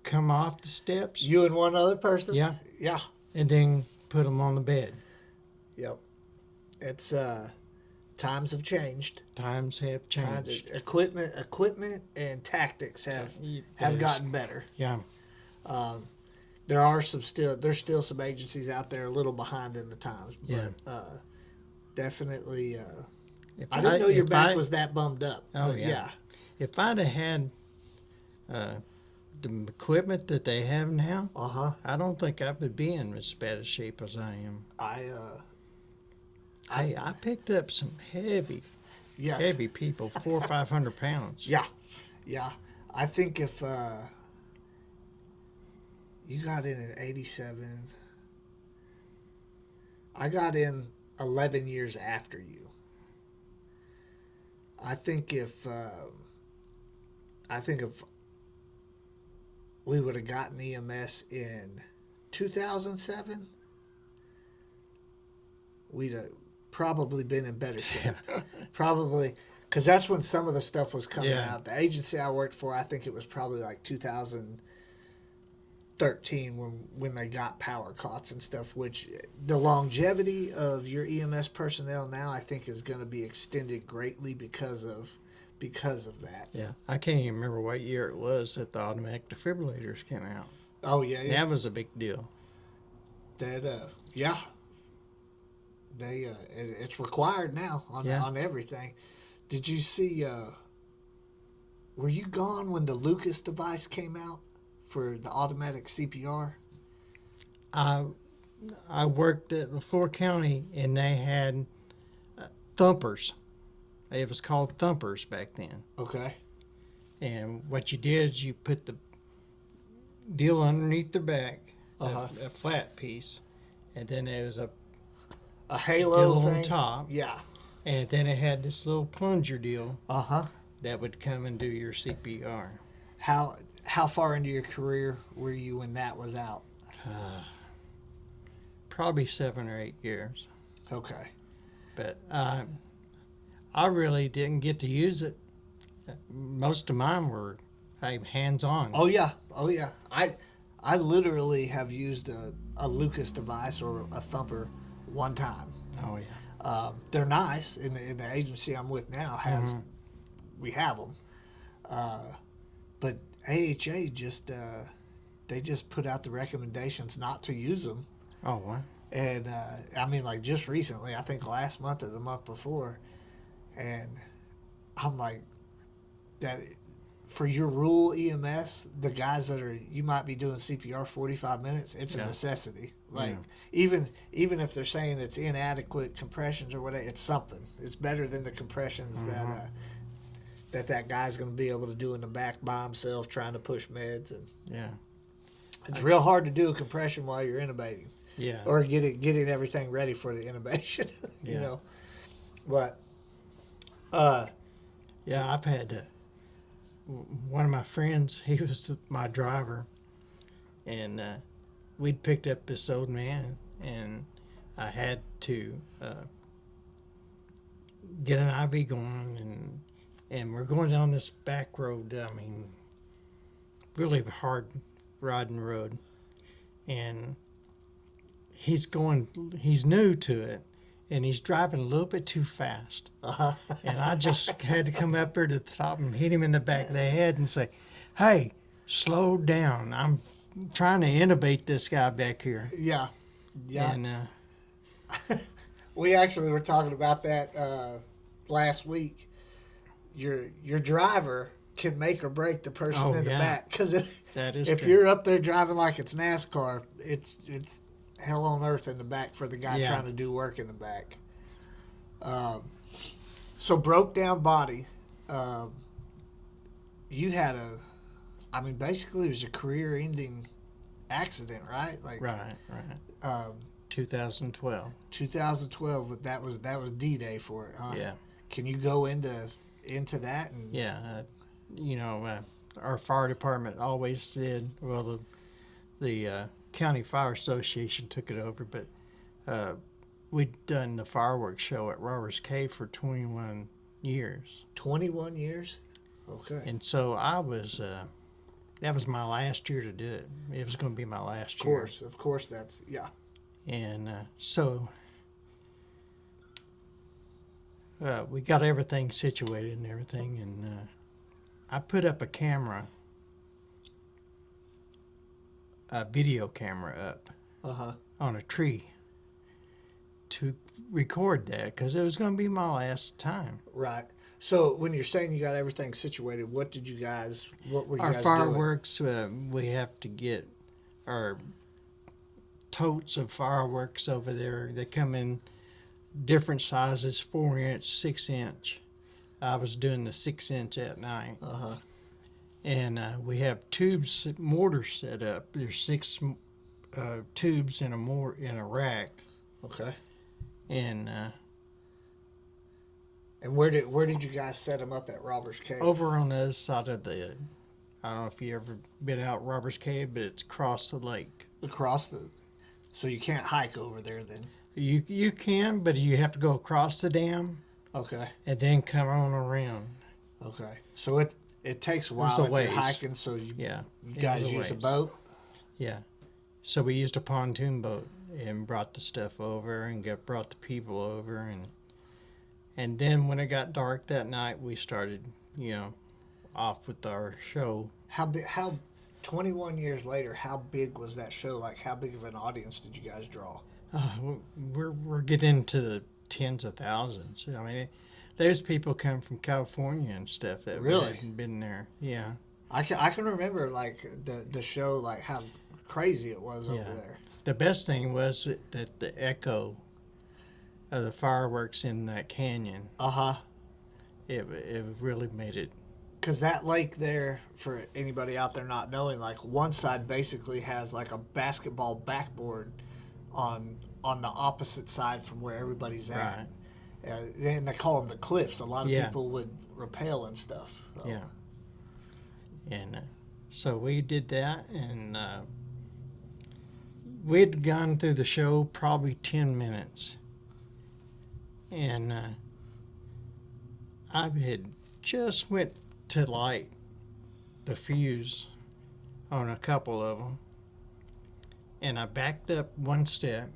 B: come off the steps.
A: You and one other person?
B: Yeah.
A: Yeah.
B: And then put them on the bed.
A: Yep. It's times have changed.
B: Times have changed.
A: Equipment and tactics have gotten better.
B: Yeah.
A: There's still some agencies out there a little behind in the times, but definitely. I didn't know your back was that bummed up.
B: Oh
A: but yeah.
B: If I'd have had the equipment that they have now, I don't think I would be in as bad a shape as I am. I picked up some heavy people, 400 or 500 pounds.
A: Yeah. I think if you got in 87, I got in 11 years after you. I think if we would have gotten EMS in 2007, we'd have probably been in better shape. Probably, because that's when some of the stuff was coming out. The agency I worked for, I think it was probably like 2013 when they got power cots and stuff, which the longevity of your EMS personnel now, I think, is going to be extended greatly because of that.
B: Yeah, I can't even remember what year it was that the automatic defibrillators came out.
A: Oh yeah.
B: That was a big deal.
A: It's required now on everything. Did you see? Were you gone when the Lucas device came out for the automatic CPR?
B: I worked at LaFleur County, and they had thumpers. It was called thumpers back then.
A: Okay.
B: And what you did is you put the deal underneath their back, a flat piece, and then there was a
A: halo
B: deal
A: thing
B: on top,
A: Yeah.
B: and then it had this little plunger deal
A: Uh-huh.
B: that would come and do your CPR.
A: How far into your career were you when that was out?
B: Probably 7 or 8 years.
A: Okay.
B: But I really didn't get to use it. Most of mine were hands-on.
A: Oh yeah. I literally have used a Lucas device or a thumper one time.
B: Oh yeah.
A: They're nice. In the agency I'm with now we have them. But AHA just they just put out the recommendations not to use them.
B: Oh what?
A: And I mean, like just recently, I think last month or the month before, and I'm like, that for your rural EMS, the guys that you might be doing CPR 45 minutes, it's a necessity. Like even if they're saying it's inadequate compressions or whatever, it's something. It's better than the compressions that guy's going to be able to do in the back by himself trying to push meds. And it's real hard to do a compression while you're intubating.
B: Yeah.
A: Or getting everything ready for the intubation. You know. But
B: I've had one of my friends, he was my driver, and we'd picked up this old man, and I had to get an IV going, and we're going down this back road. I mean, really hard riding road, and he's new to it, and he's driving a little bit too fast. And I just had to come up there to the top and hit him in the back of the head and say, "Hey, slow down. I'm trying to intubate this guy back here."
A: Yeah.
B: And
A: we actually were talking about that last week. Your driver can make or break the person in the back, because if you're up there driving like it's NASCAR, it's hell on earth in the back for the guy trying to do work in the back. So broke down body. You had basically it was a career-ending accident, right? Like
B: right. 2012.
A: 2012. But that was D-Day for it, huh?
B: Yeah.
A: Can you go into that? And
B: our fire department always said, well, the County Fire Association took it over, but we'd done the fireworks show at Robbers Cave for 21 years.
A: 21 years? Okay.
B: And so I was, that was my last year to do it. It was going to be my last year.
A: Of course, that's, yeah.
B: And so we got everything situated and everything, and I put up a video camera up on a tree to record that, because it was going to be my last time.
A: Right. So when you're saying you got everything situated, what were you guys
B: Our fireworks, we have to get our totes of fireworks over there. They come in different sizes, 4-inch, 6-inch. I was doing the 6-inch at night. And we have mortars set up. There's 6 tubes in a rack.
A: Okay.
B: And
A: where did you guys set them up at Robbers Cave?
B: Over on the other side of I don't know if you ever been out Robbers Cave, but it's across the lake.
A: So you can't hike over there then?
B: You can, but you have to go across the dam.
A: Okay.
B: And then come on around.
A: Okay. So it takes a while if you're hiking, so you guys use a boat?
B: Yeah. So we used a pontoon boat and brought the stuff over and brought the people over, and then when it got dark that night, we started, off with our show.
A: How 21 years later, how big was that show? Like, how big of an audience did you guys draw?
B: We're getting into the tens of thousands. I mean, there's people come from California and stuff that
A: really
B: hadn't been there. Yeah.
A: I can remember like the show, like how crazy it was over there.
B: the best thing was that the echo of the fireworks in that canyon,
A: Uh-huh.
B: it really made it.
A: Because that lake there, for anybody out there not knowing, like one side basically has like a basketball backboard on the opposite side from where everybody's at.
B: Right.
A: And they call them the cliffs. A lot of
B: Yeah.
A: people would rappel and stuff. So.
B: Yeah. And so we did that, and we'd gone through the show probably 10 minutes. And I had just went to light the fuse on a couple of them, and I backed up one step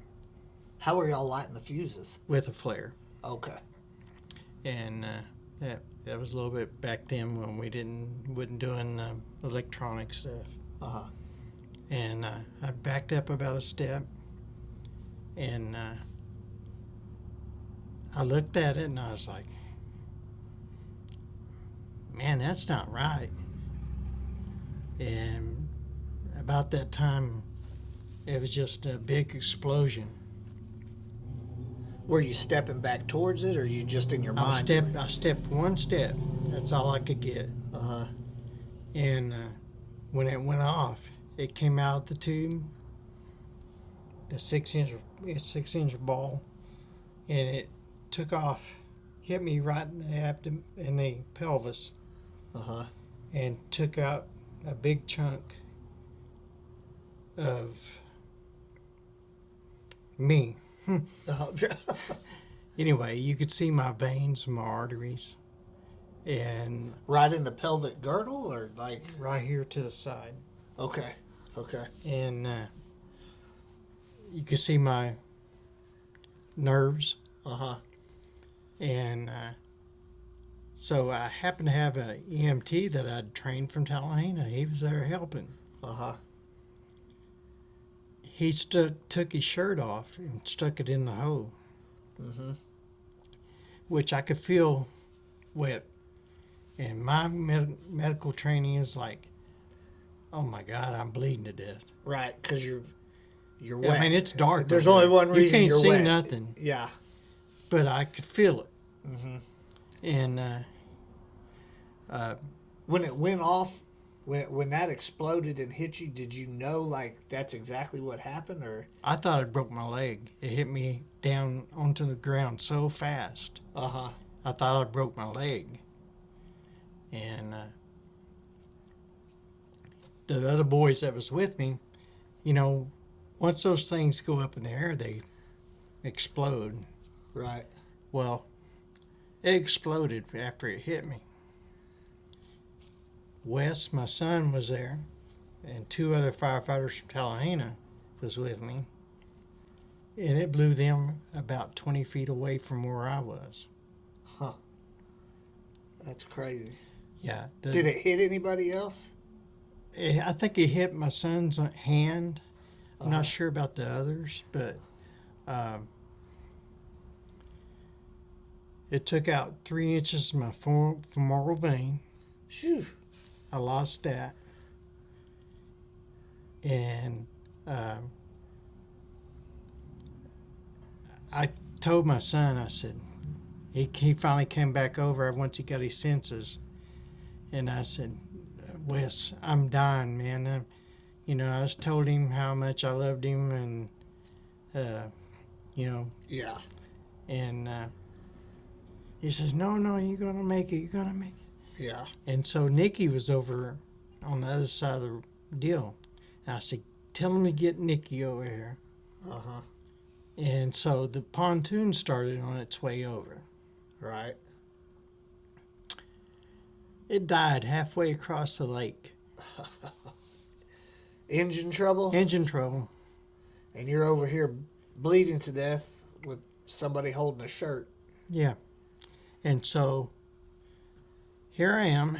A: How are y'all lighting the fuses?
B: with a flare.
A: Okay.
B: And that was a little bit back then when we wasn't doing electronic stuff.
A: Uh-huh.
B: And I backed up about a step, and I looked at it, and I was like, man, that's not right. And about that time, it was just a big explosion.
A: Were you stepping back towards it, or you just in your mind?
B: I stepped one step. That's all I could get.
A: Uh-huh.
B: And when it went off, it came out the tube, the 6-inch ball, and it took off, hit me right in the abdomen, in the pelvis,
A: Uh-huh.
B: and took out a big chunk of me. Anyway, you could see my veins, my arteries, and
A: Right in the pelvic girdle, or like?
B: right here to the side.
A: Okay. Okay.
B: And you could see my nerves.
A: Uh-huh.
B: And so I happened to have an EMT that I'd trained from Tallahassee. He was there helping.
A: Uh-huh.
B: He took his shirt off and stuck it in the hole,
A: Mm-hmm.
B: which I could feel wet. And my medical training is like, oh my God, I'm bleeding to death.
A: Right, because you're wet.
B: I mean, it's dark.
A: There's
B: over
A: only
B: there.
A: one reason
B: you can't
A: you're
B: see
A: wet.
B: nothing,
A: Yeah.
B: but I could feel it.
A: Mm-hmm.
B: And
A: When it went off, when that exploded and hit you, did you know like that's exactly what happened, or?
B: I thought it broke my leg. It hit me down onto the ground so fast.
A: Uh-huh.
B: I thought I broke my leg. And the other boys that was with me, you know, once those things go up in the air, they explode.
A: Right.
B: Well, it exploded after it hit me. Wes, my son, was there, and 2 other firefighters from Tallahassee was with me. And it blew them about 20 feet away from where I was.
A: Huh. That's crazy.
B: Yeah.
A: Did it hit anybody else?
B: I think it hit my son's hand. I'm
A: Uh-huh.
B: not sure about the others, but it took out 3 inches of my femoral vein.
A: Phew.
B: I lost that. And I told my son, I said, he finally came back over once he got his senses. And I said, Wes, I'm dying, man. I just told him how much I loved him, and,
A: Yeah.
B: and he says, no, you're going to make it. You're going to make it.
A: Yeah.
B: And so Nikki was over on the other side of the deal. And I said, tell him to get Nikki over here.
A: Uh-huh.
B: And so the pontoon started on its way over.
A: Right.
B: It died halfway across the lake.
A: Engine trouble?
B: Engine trouble.
A: And you're over here bleeding to death with somebody holding a shirt.
B: Yeah. And so here I am.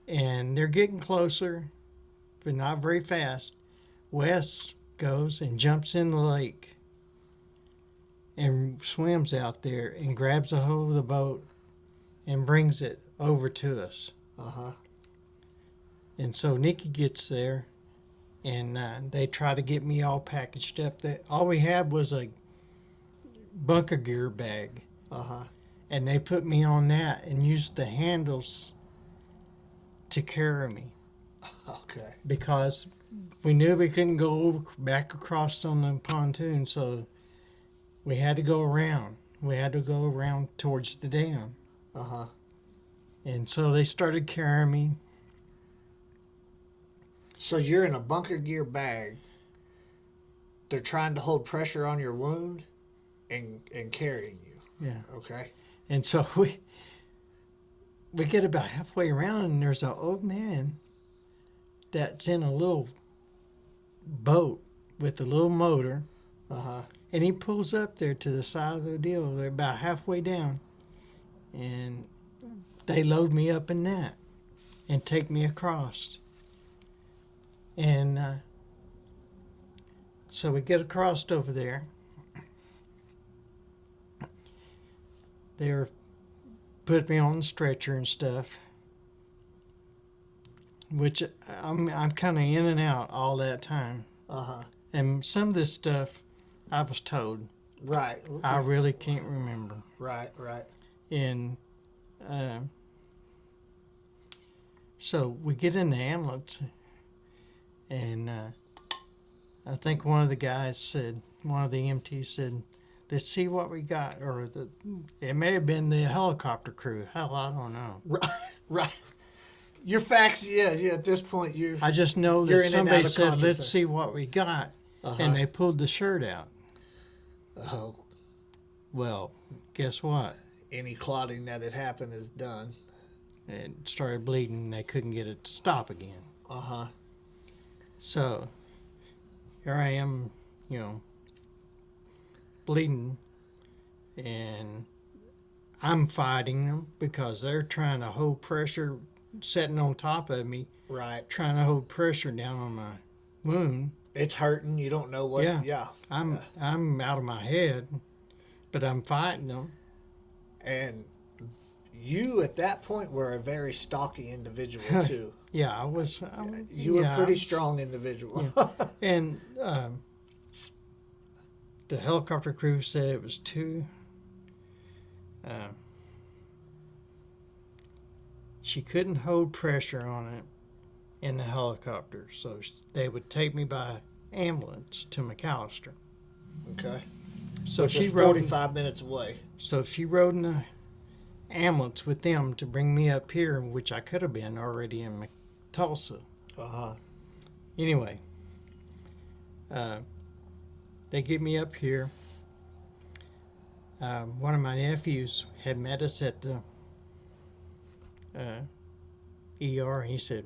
B: And they're getting closer, but not very fast. Wes goes and jumps in the lake and swims out there and grabs a hold of the boat and brings it over to us.
A: Uh-huh.
B: And so Nikki gets there, and they tried to get me all packaged up. All we had was a bunker gear bag, and they put me on that and used the handles to carry me
A: Okay.
B: because we knew we couldn't go back across on the pontoon, so we had to go around. We had to go around towards the dam. And so they started carrying me.
A: So you're in a bunker gear bag. They're trying to hold pressure on your wound and carrying you.
B: Yeah.
A: Okay.
B: And so we get about halfway around, and there's an old man that's in a little boat with a little motor. And he pulls up there to the side of the deal. They're about halfway down. And they load me up in that and take me across. And so we get across over there. They're put me on the stretcher and stuff, which I'm kind of in and out all that time. And some of this stuff I was told.
A: Right.
B: I really can't remember.
A: Right.
B: And so we get in the ambulance, and I think one of the guys said, one of the EMTs said, let's see what we got. Or it may have been the helicopter crew. Hell, I don't know.
A: Right. Your facts, yeah. At this point,
B: I just know
A: you're
B: that
A: in and out
B: somebody
A: of
B: said, let's
A: consciousness.
B: see what we got. And they pulled the shirt out.
A: Oh,
B: Well, guess what?
A: any clotting that had happened is done.
B: It started bleeding, and they couldn't get it to stop again. So here I am, bleeding, and I'm fighting them because they're trying to hold pressure, sitting on top of me,
A: Right.
B: trying to hold pressure down on my wound.
A: It's hurting. You don't know what.
B: Yeah. I'm out of my head, but I'm fighting them.
A: And you, at that point, were a very stocky individual, too.
B: Yeah, I was.
A: You were
B: yeah,
A: a pretty strong individual.
B: And the helicopter crew said it was too. She couldn't hold pressure on it in the helicopter, so they would take me by ambulance to McAllister.
A: Okay.
B: So
A: Which
B: she
A: is
B: rode.
A: 45 minutes away.
B: So she rode in the ambulance with them to bring me up here, which I could have been already in Tulsa. Anyway, they get me up here. One of my nephews had met us at the ER, and he said,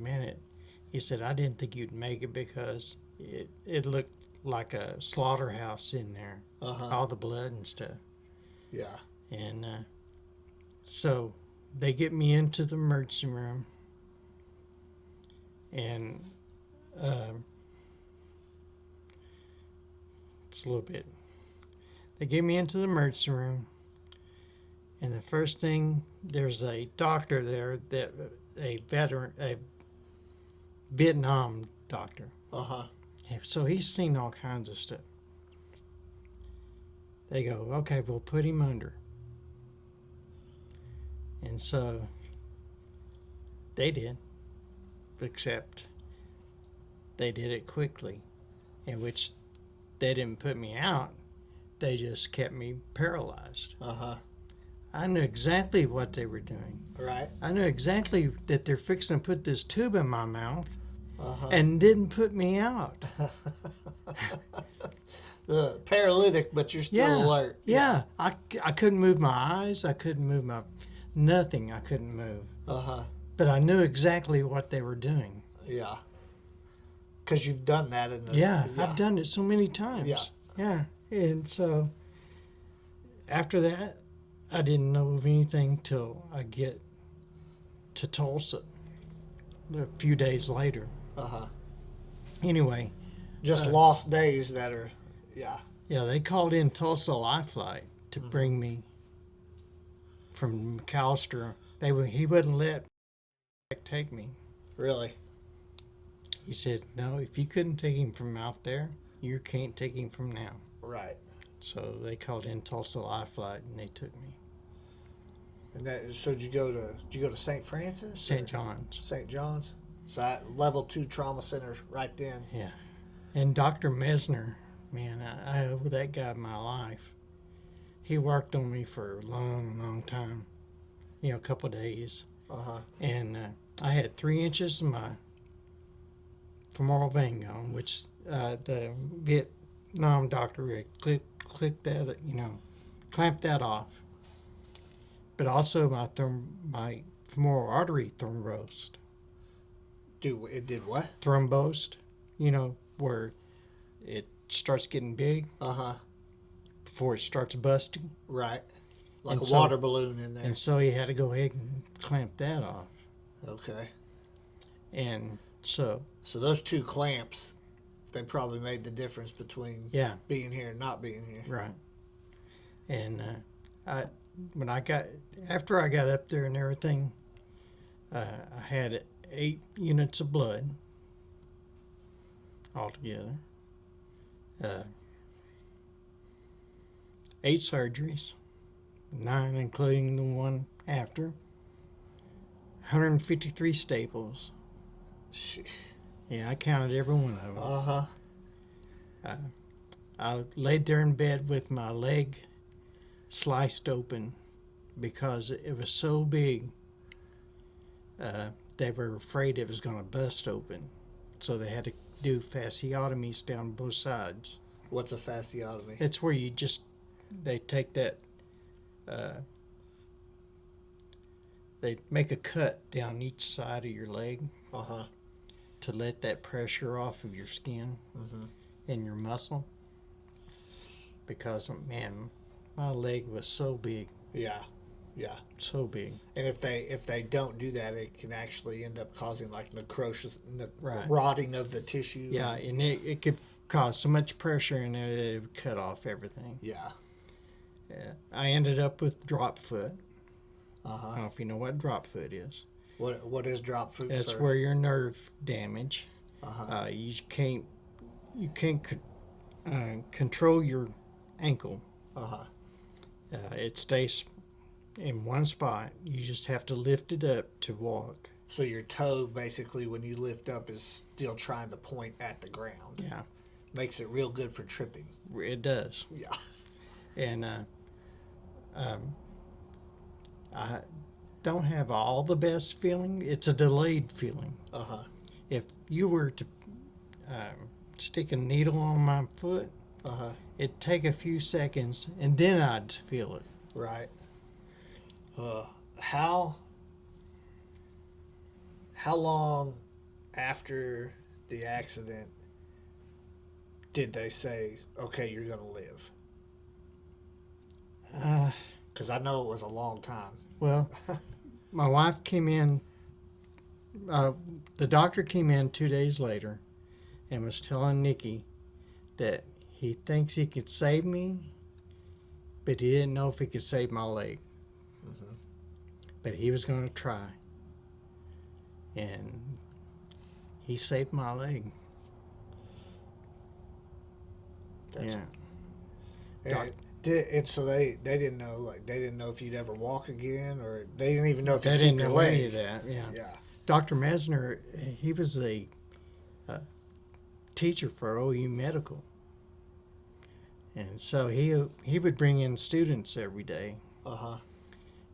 B: he said, I didn't think you'd make it because it looked like a slaughterhouse in there, all the blood and stuff.
A: Yeah.
B: And so they get me into the emergency room, and it's a little bit. They get me into the emergency room, and the first thing, there's a doctor there, that a Vietnam doctor. So he's seen all kinds of stuff. They go, okay, we'll put him under. And so they did, except they did it quickly, in which they didn't put me out. They just kept me paralyzed. I knew exactly what they were doing.
A: Right.
B: I knew exactly that they're fixing to put this tube in my mouth and didn't put me out.
A: Paralytic, but you're still alert.
B: Yeah. I couldn't move my eyes. I couldn't move nothing. I couldn't move. But I knew exactly what they were doing.
A: Yeah. Because you've done that in the.
B: Yeah, I've done it so many times.
A: Yeah.
B: And so after that, I didn't know of anything till I get to Tulsa a few days later. Anyway.
A: Just lost days that are, yeah.
B: Yeah, they called in Tulsa Life Flight to bring me from McAllister. He wouldn't let take me.
A: Really?
B: he said, no, if you couldn't take him from out there, you can't take him from now.
A: Right.
B: So they called in Tulsa Life Flight, and they took me.
A: And that, so did you go to St. Francis?
B: St. John's.
A: St. John's? So that level 2 trauma center right then.
B: Yeah. And Dr. Mesner, man, I owe that guy my life. He worked on me for a long, long time. A couple of days.
A: Uh-huh.
B: And I had 3 inches of my femoral vein gone, which the Vietnam doctor had clipped that, clamped that off. But also my femoral artery thrombosed.
A: Dude, it did what?
B: Thrombosed, where it starts getting big
A: Uh-huh.
B: before it starts busting.
A: Right. Like
B: And
A: a water balloon in there.
B: And so he had to go ahead and clamp that off.
A: Okay.
B: And so
A: those 2 clamps, they probably made the difference between being here and not being here.
B: Right. And after I got up there and everything, I had 8 units of blood altogether. 8 surgeries, 9 including the one after. 153 staples.
A: Jeez.
B: Yeah, I counted every one of them.
A: Uh-huh.
B: I laid there in bed with my leg sliced open because it was so big. They were afraid it was going to bust open. So they had to do fasciotomies down both sides.
A: What's a fasciotomy?
B: It's where they take that, they make a cut down each side of your leg
A: Uh-huh.
B: to let that pressure off of your skin and your muscle. Because, man, my leg was so big.
A: Yeah. Yeah.
B: So big.
A: And if they don't do that, it can actually end up causing like necrosis,
B: Right.
A: rotting of the tissue.
B: Yeah, and it could cause so much pressure in there that it would cut off everything.
A: Yeah.
B: Yeah. I ended up with drop foot. I don't
A: Uh-huh.
B: know if you know what drop foot is.
A: What is drop foot?
B: That's where your nerve damage.
A: Uh-huh.
B: You can't control your ankle.
A: Uh-huh.
B: It stays in one spot. You just have to lift it up to walk.
A: So your toe, basically, when you lift up, is still trying to point at the ground.
B: Yeah,
A: Makes it real good for tripping.
B: it does.
A: Yeah.
B: And I don't have all the best feeling. It's a delayed feeling.
A: Uh-huh.
B: If you were to stick a needle on my foot,
A: Uh-huh.
B: it'd take a few seconds, and then I'd feel it.
A: Right. How long after the accident did they say, okay, you're going to live? Because I know it was a long time.
B: Well, my wife came in, the doctor came in 2 days later and was telling Nikki that he thinks he could save me, but he didn't know if he could save my leg. But he was going to try. And he saved my leg.
A: That's-
B: Yeah.
A: So they didn't know, like, they didn't know if you'd ever walk again, or they didn't even know if
B: They
A: you'd
B: didn't
A: keep your
B: know any
A: leg.
B: of that. Yeah.
A: Yeah.
B: Dr. Mesner, he was a teacher for OU Medical. And so he would bring in students every day.
A: Uh-huh.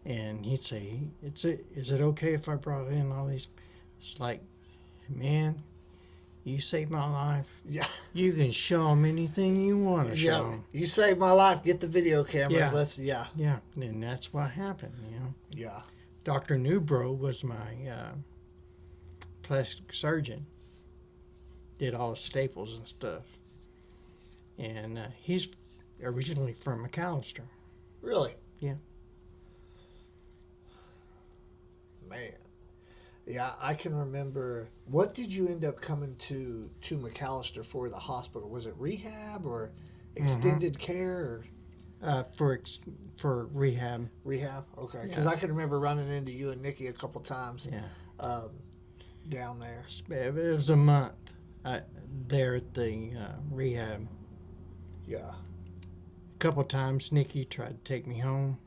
B: And he'd say, is it okay if I brought in all these? It's like, man, you saved my life.
A: Yeah.
B: You can show them anything you want to show
A: Yeah.
B: them.
A: You saved my life. Get the video camera.
B: Yeah.
A: Yeah.
B: Yeah, and that's what happened,
A: Yeah.
B: Dr. Newbro was my plastic surgeon. Did all the staples and stuff. And he's originally from McAllister.
A: Really?
B: Yeah.
A: Man. Yeah, I can remember. What did you end up coming to McAllister for, the hospital? Was it rehab or extended care or
B: For rehab.
A: rehab? Okay. Because I can remember running into you and Nikki a couple times.
B: Yeah.
A: down there.
B: It was a month there at the rehab.
A: Yeah.
B: A couple of times Nikki tried to take me home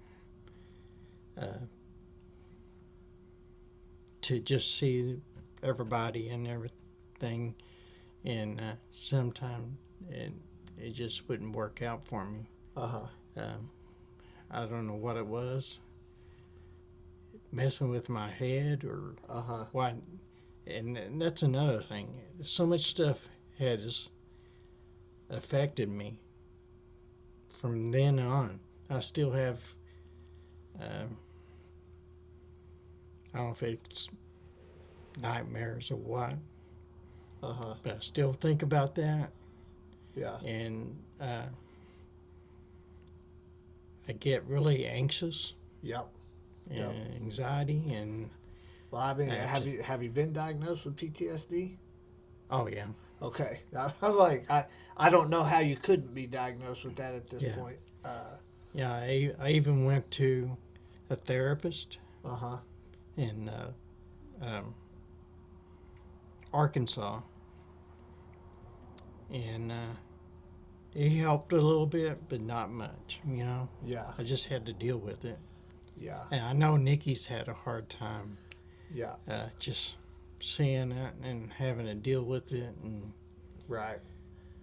B: to just see everybody and everything, and sometimes it just wouldn't work out for me. I don't know what it was, messing with my head or what. And that's another thing. So much stuff has affected me from then on. I still have, I don't know if it's nightmares or what, but I still think about that.
A: Yeah.
B: And I get really anxious
A: Yep.
B: and anxiety, and
A: Well, I mean, have you been diagnosed with PTSD?
B: oh yeah.
A: Okay. I'm like, I don't know how you couldn't be diagnosed with that at this point.
B: Yeah, I even went to a therapist in Arkansas, and he helped a little bit, but not much.
A: Yeah.
B: I just had to deal with it.
A: Yeah.
B: And I know Nikki's had a hard time.
A: Yeah.
B: Just seeing that and having to deal with it,
A: Right.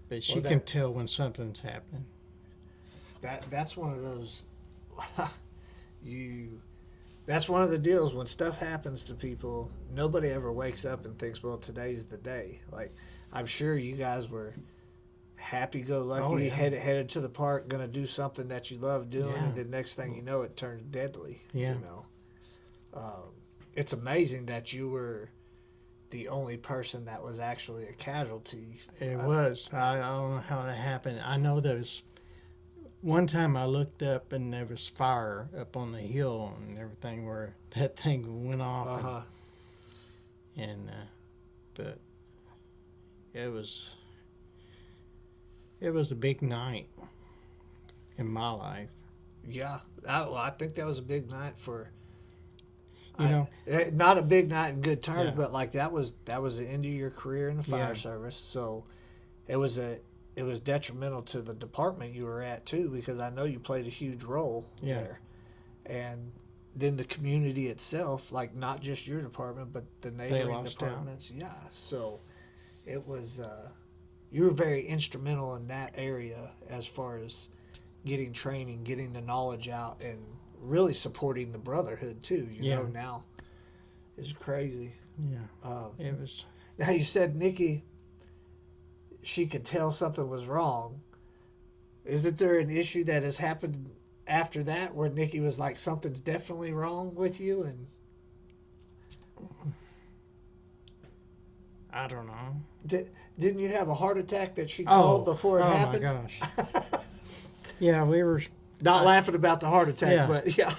B: but she can tell when something's happening.
A: That's one of those. That's one of the deals when stuff happens to people. Nobody ever wakes up and thinks, "Well, today's the day." Like, I'm sure you guys were happy-go-lucky, headed to the park, gonna do something that you love doing, and the next thing you know, it turns deadly.
B: Yeah.
A: It's amazing that you were the only person that was actually a casualty.
B: It was. I don't know how that happened. I know there's one time I looked up and there was fire up on the hill and everything where that thing went off. But it was a big night in my life.
A: Yeah. I think that was a big night for.
B: You
A: Not a big night in good terms, but like that was the end of your career in the fire service. So it was detrimental to the department you were at too, because I know you played a huge role there. And then the community itself, like not just your department, but the neighboring departments. Yeah. So it was you were very instrumental in that area as far as getting training, getting the knowledge out, and really supporting the brotherhood too. You know, now it's crazy.
B: Yeah. It was.
A: Now you said Nikki, she could tell something was wrong. Isn't there an issue that has happened after that where Nikki was like, something's definitely wrong with you? And
B: I don't know.
A: Didn't you have a heart attack that she called before it happened?
B: Oh my gosh. Yeah, we were.
A: Not laughing about the heart attack, but yeah.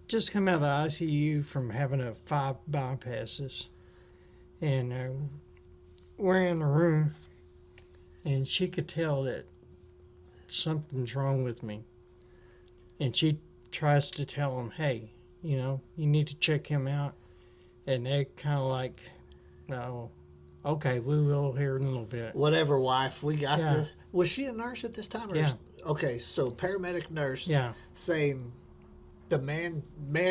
B: Just come out of the ICU from having 5 bypasses. And we're in the room, and she could tell that something's wrong with me. And she tries to tell him, hey, you need to check him out. And they're kind of like, no, okay, we will here in a little bit.
A: Whatever, wife, we got this. Was she a nurse at this time? Or Okay, so paramedic nurse saying the man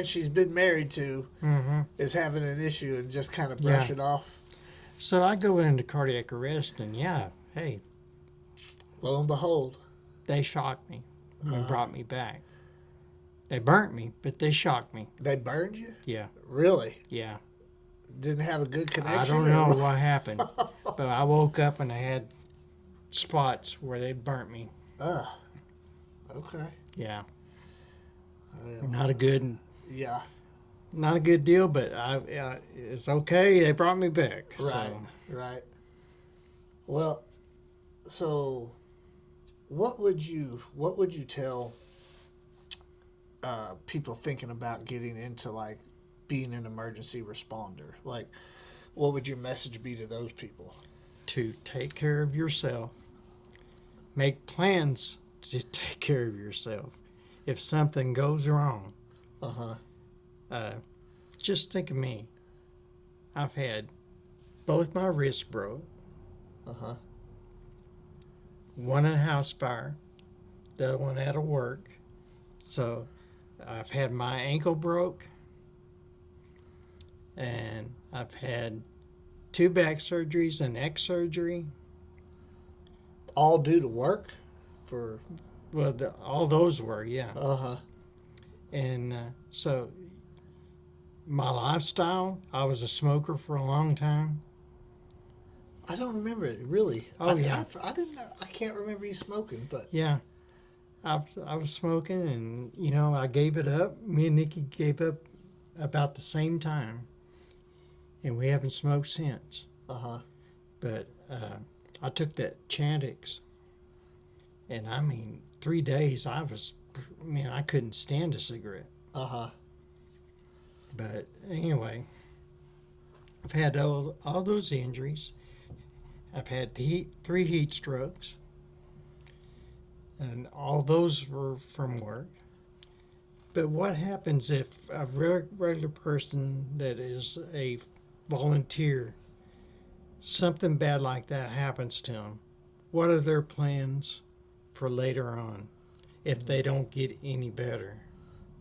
A: she's been married to is having an issue and just kind of brush it off.
B: So I go into cardiac arrest and hey.
A: Lo and behold.
B: They shocked me and brought me back. They burnt me, but they shocked me.
A: They burned you?
B: Yeah.
A: Really?
B: Yeah.
A: Didn't have a good connection?
B: I don't know what happened, but I woke up and I had spots where they burnt me.
A: Okay.
B: Yeah. Not a good.
A: Yeah.
B: Not a good deal, but it's okay. They brought me back.
A: Right. Right. Well, so what would you tell people thinking about getting into like being an emergency responder? Like, what would your message be to those people?
B: To take care of yourself. Make plans to take care of yourself. If something goes wrong, just think of me. I've had both my wrists broke.
A: Uh-huh.
B: One in a house fire, the other one out of work. So I've had my ankle broke, and I've had 2 back surgeries and neck surgery.
A: All due to work? For
B: Well, all those were, yeah.
A: Uh-huh.
B: And so my lifestyle, I was a smoker for a long time.
A: I don't remember it, really.
B: Oh, yeah.
A: I didn't know. I can't remember you smoking, but
B: Yeah, I was smoking, and I gave it up. Me and Nikki gave up about the same time, and we haven't smoked since.
A: uh-huh.
B: But I took that Chantix, and I mean, 3 days I couldn't stand a cigarette.
A: Uh-huh.
B: But anyway, I've had all those injuries. I've had 3 heat strokes, and all those were from work. But what happens if a regular person that is a volunteer, something bad like that happens to them? What are their plans for later on if they don't get any better?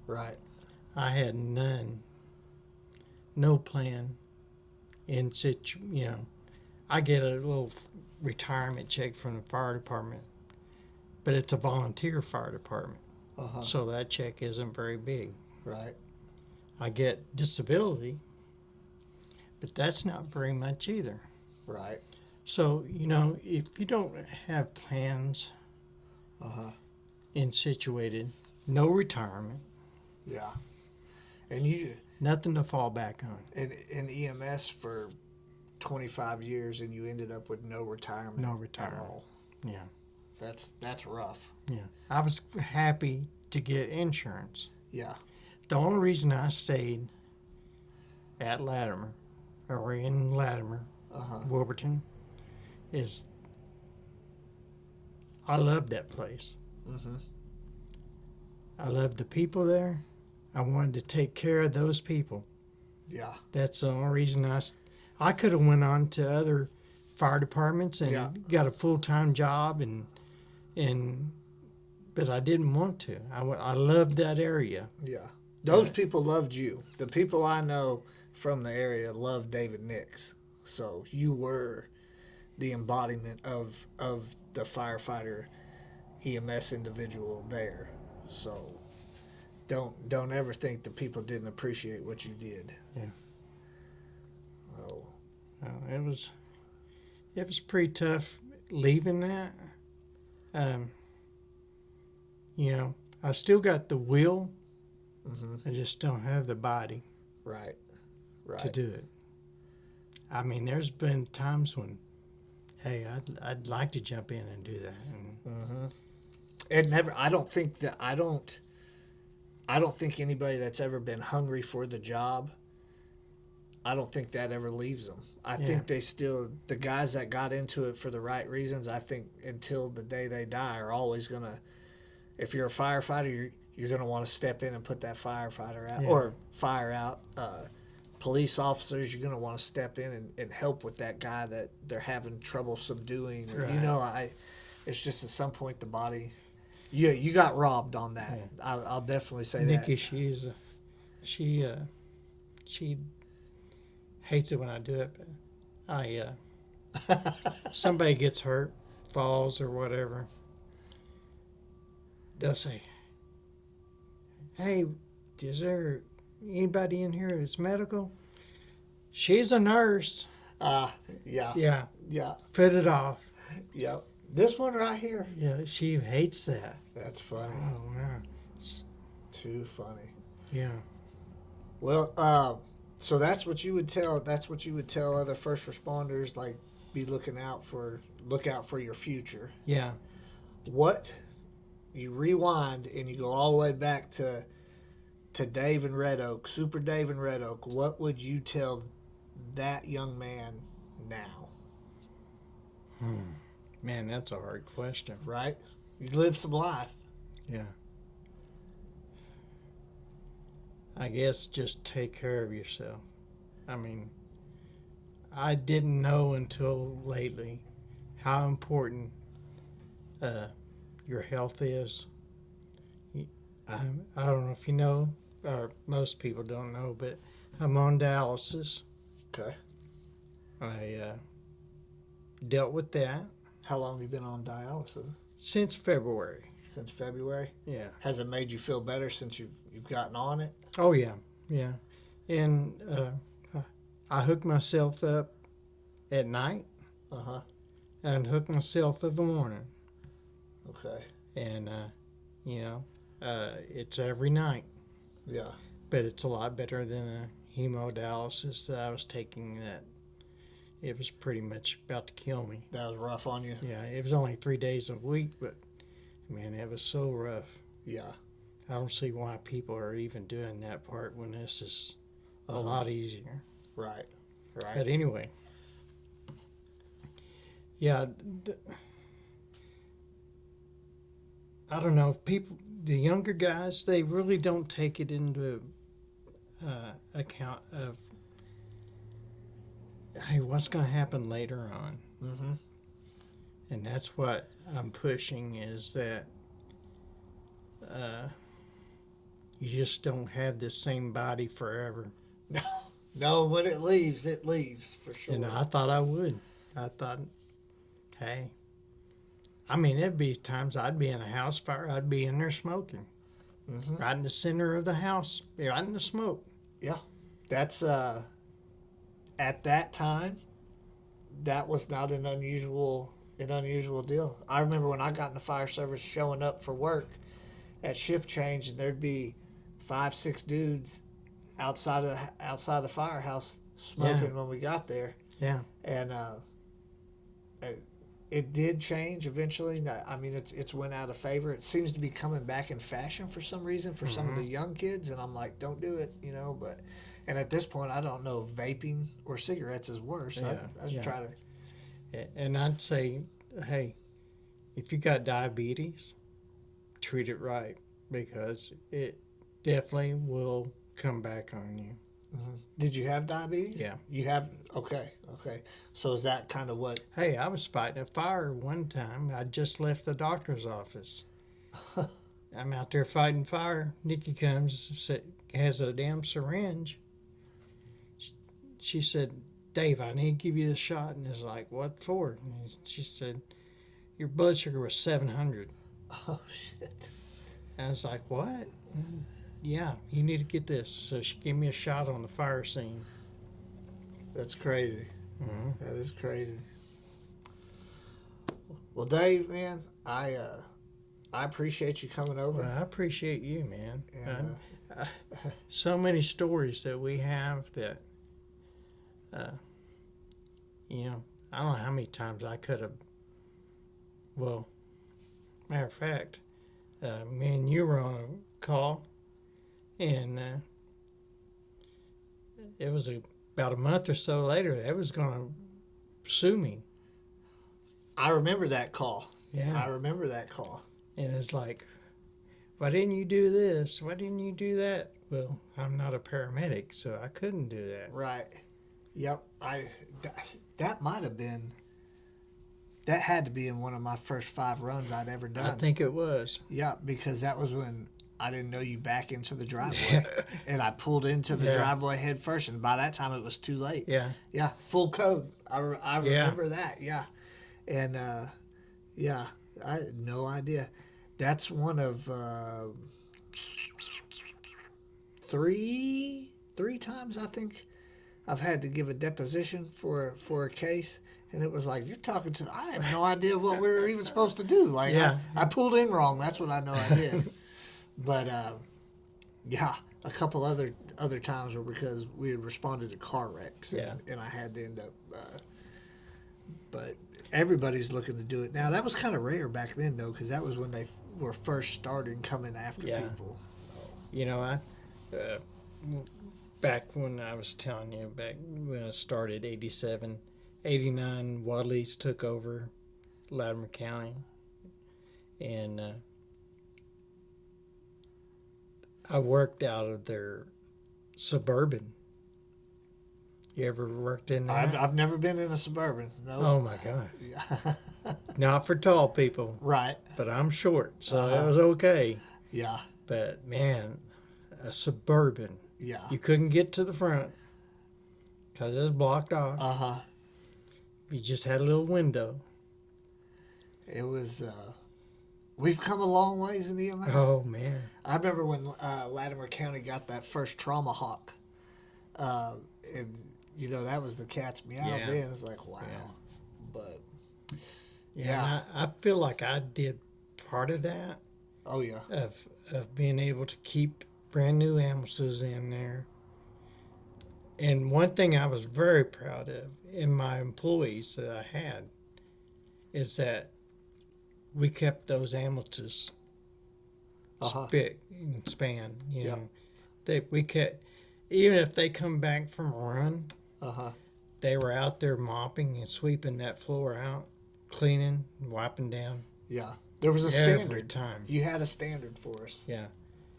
A: Right.
B: I had none, no plan. I get a little retirement check from the fire department, but it's a volunteer fire department,
A: Uh-huh.
B: so that check isn't very big.
A: Right.
B: I get disability, but that's not very much either.
A: Right.
B: So, if you don't have plans
A: Uh-huh.
B: in situated, no retirement,
A: Yeah. And you
B: nothing to fall back on.
A: in EMS for 25 years, and you ended up with no retirement.
B: No
A: At
B: retirement.
A: all.
B: Yeah.
A: That's rough.
B: Yeah. I was happy to get insurance.
A: Yeah.
B: The only reason I stayed at Latimer, or in Latimer,
A: Uh-huh.
B: Wilburton, is I loved that place.
A: Mm-hmm.
B: I loved the people there. I wanted to take care of those people.
A: Yeah.
B: That's the only reason I could have went on to other fire departments and
A: Yeah.
B: got a full-time job, but I didn't want to. I loved that area.
A: Yeah. Those people loved you. The people I know from the area loved David Nix. So you were the embodiment of the firefighter EMS individual there. So don't ever think the people didn't appreciate what you did.
B: Yeah.
A: Oh.
B: It was pretty tough leaving that. I still got the will.
A: Mm-hmm.
B: I just don't have the body
A: Right. Right.
B: to do it. I mean, there's been times when, hey, I'd like to jump in and do that.
A: Mm-hmm. And never. I don't think anybody that's ever been hungry for the job, I don't think that ever leaves them. I think they still, the guys that got into it for the right reasons, I think until the day they die are always going to, if you're a firefighter, you're going to want to step in and put that firefighter out or fire out. Police officers, you're going to want to step in and help with that guy that they're having trouble subduing. Or,
B: Right.
A: It's just at some point the body, you got robbed on that. Yeah. I'll definitely say
B: Nikki,
A: that.
B: she hates it when I do it, but somebody gets hurt, falls or whatever, they'll say, hey, is there anybody in here that's medical? She's a nurse.
A: Yeah.
B: Yeah.
A: Yeah.
B: Put it off.
A: Yep. This one right here.
B: Yeah, she hates that.
A: That's funny.
B: Oh, man.
A: It's too funny.
B: Yeah.
A: Well, so that's what you would tell. That's what you would tell other first responders. Like, look out for your future.
B: Yeah.
A: What you rewind and you go all the way back to Dave in Red Oak, Super Dave in Red Oak. What would you tell that young man now?
B: Man, that's a hard question.
A: Right? You live some life.
B: Yeah. I guess just take care of yourself. I mean, I didn't know until lately how important uh, your health is. I, I don't know if you know, or most people don't know, but I'm on dialysis.
A: Okay.
B: I dealt with that
A: How long have you been on dialysis?
B: since February.
A: Since February.
B: Yeah.
A: Has it made you feel better since you've gotten on it?
B: Oh yeah, yeah. And I hook myself up at night
A: Uh huh.
B: and hook myself in the morning.
A: Okay.
B: And you know, it's every night,
A: Yeah.
B: but it's a lot better than a hemodialysis that I was taking. That it was pretty much about to kill me.
A: That was rough on you.
B: Yeah, it was only 3 days a week, but man, it was so rough.
A: Yeah.
B: I don't see why people are even doing that part when this is a
A: Uh-huh.
B: lot easier.
A: Right. Right.
B: But anyway, yeah, I don't know. People, the younger guys, they really don't take it into account of, hey, what's going to happen later on.
A: Mm-hmm.
B: And that's what I'm pushing, is that you just don't have the same body forever.
A: No. No. When it leaves for sure.
B: And I thought I would. I thought, hey, I mean, there'd be times I'd be in a house fire, I'd be in there smoking,
A: Mm-hmm.
B: right in the center of the house, right in the smoke.
A: Yeah. That's at that time, that was not an unusual deal. I remember when I got in the fire service, showing up for work at shift change, and there'd be 5, 6 dudes outside of the firehouse smoking when we got there.
B: Yeah.
A: And it did change eventually. I mean, it's went out of favor. It seems to be coming back in fashion for some reason for some of the young kids, and I'm like, don't do it, But and at this point, I don't know if vaping or cigarettes is worse.
B: Yeah,
A: I just try to.
B: And I'd say, hey, if you got diabetes, treat it right, because it definitely will come back on you.
A: Mm-hmm. Did you have diabetes?
B: Yeah.
A: You have? Okay. So is that kind of what?
B: Hey, I was fighting a fire one time. I just left the doctor's office. I'm out there fighting fire. Nikki comes, has a damn syringe. She said, Dave, I need to give you the shot. And it's like, what for? And she said, your blood sugar was 700.
A: Oh, shit.
B: And I was like, what? Yeah, you need to get this. So she gave me a shot on the fire scene.
A: That's crazy.
B: Mm-hmm.
A: That is crazy. Well, Dave, man, I appreciate you coming over.
B: Well, I appreciate you, man.
A: And,
B: So many stories that we have that, I don't know how many times I could have. Well, matter of fact, me and you were on a call, and it was about a month or so later that was going to sue me.
A: I remember that call.
B: Yeah.
A: I remember that call.
B: And it's like, why didn't you do this? Why didn't you do that? Well, I'm not a paramedic, so I couldn't do that.
A: Right. Yep. That might have been. That had to be in one of my first 5 runs I'd ever done.
B: I think it was.
A: Yeah, because that was when I didn't know you back into the driveway, and I pulled into the driveway head first, and by that time it was too late.
B: Yeah.
A: Yeah, full code. I remember that. Yeah, and yeah, I had no idea. That's one of three times I think I've had to give a deposition for a case, and it was like, you're talking to. I have no idea what we were even supposed to do. Like, I pulled in wrong. That's what I know I did. But yeah, a couple other times were because we had responded to car wrecks, and I had to end up. But everybody's looking to do it now. That was kind of rare back then, though, because that was when they were first starting coming after people.
B: I back when I was telling you, back when I started, 87, 89, Wadley's took over Latimer County, and I worked out of their Suburban. You ever worked in there?
A: I've never been in a Suburban. No.
B: Oh my God. Not for tall people,
A: Right.
B: but I'm short, so it was okay.
A: Yeah.
B: But man, a Suburban,
A: Yeah.
B: you couldn't get to the front because it was blocked off.
A: Uh-huh.
B: You just had a little window.
A: It was, we've come a long ways in EMS.
B: Oh man.
A: I remember when Latimer County got that first Trauma Hawk. And, you know, that was the cat's meow
B: Yeah.
A: then. It's like, wow.
B: Yeah.
A: But,
B: Yeah, I feel like I did part of that
A: oh, yeah.
B: of being able to keep brand new ambulances in there. And one thing I was very proud of in my employees that I had is that we kept those ambulances spick and span. You
A: Yep.
B: know, we kept, even if they come back from a run,
A: Uh-huh.
B: they were out there mopping and sweeping that floor out, cleaning, wiping down
A: Yeah. There was a
B: every
A: standard.
B: time.
A: You had a standard for us.
B: Yeah.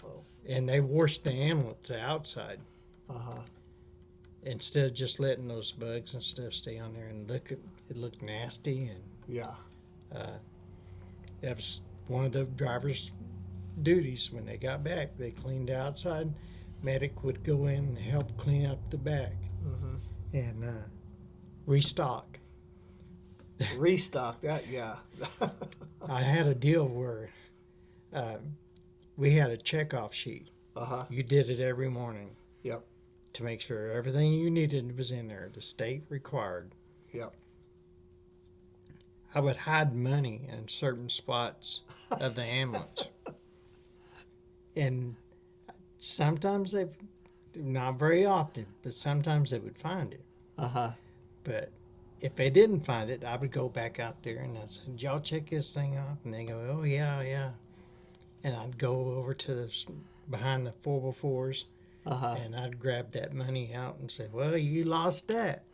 A: Oh.
B: And they washed the ambulance outside
A: Uh-huh.
B: instead of just letting those bugs and stuff stay on there and it looked nasty. And
A: Yeah.
B: that was one of the driver's duties when they got back. They cleaned outside. Medic would go in and help clean up the back and restock.
A: Restock that, yeah.
B: I had a deal where we had a checkoff sheet.
A: Uh-huh.
B: You did it every morning
A: Yep.
B: to make sure everything you needed was in there. The state required.
A: Yep.
B: I would hide money in certain spots of the ambulance. And sometimes not very often, but sometimes they would find it.
A: Uh-huh.
B: But if they didn't find it, I would go back out there and I said, "Did y'all check this thing off?" And they go, "Oh, yeah, yeah." And I'd go over to behind the 4x4s
A: Uh-huh.
B: and I'd grab that money out and say, "Well, you lost that."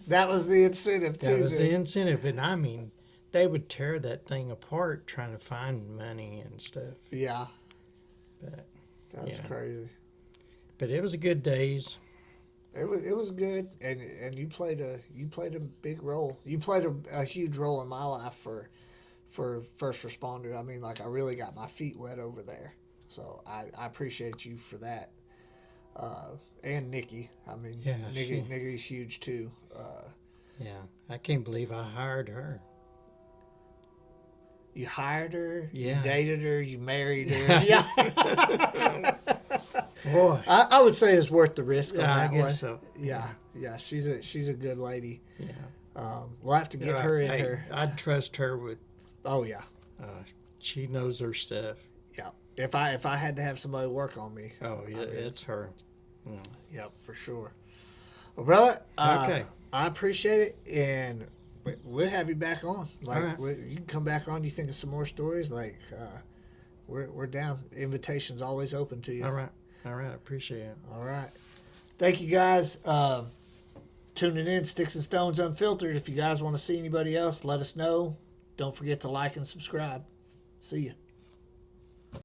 A: That was the incentive, too.
B: That was
A: dude.
B: the incentive. And I mean, they would tear that thing apart trying to find money and stuff.
A: Yeah.
B: But,
A: That's
B: Yeah.
A: crazy.
B: but it was good days.
A: It was good, and you played a big role. You played a huge role in my life for first responder. I mean, like, I really got my feet wet over there, so I appreciate you for that. And Nikki, I mean,
B: Yeah,
A: Nikki's huge too.
B: Yeah, I can't believe I hired her.
A: You hired her,
B: Yeah.
A: you dated her, you married her. Yeah,
B: Boy,
A: I would say it's worth the risk on
B: yeah, I
A: that
B: guess
A: one.
B: so.
A: Yeah, she's a good lady.
B: Yeah,
A: We'll have to get her in
B: Hey,
A: here.
B: I'd trust her with.
A: Oh yeah.
B: She knows her stuff.
A: Yeah. If I had to have somebody work on me.
B: Oh yeah, it's her.
A: Yep, for sure. Well, brother,
B: Okay.
A: I appreciate it, and we'll have you back on. Like,
B: All right.
A: you can come back on. You think of some more stories? Like, we're down. Invitation's always open to you.
B: All right, I appreciate it.
A: All right. Thank you guys. Tuning in, Sticks and Stones Unfiltered. If you guys want to see anybody else, let us know. Don't forget to like and subscribe. See you.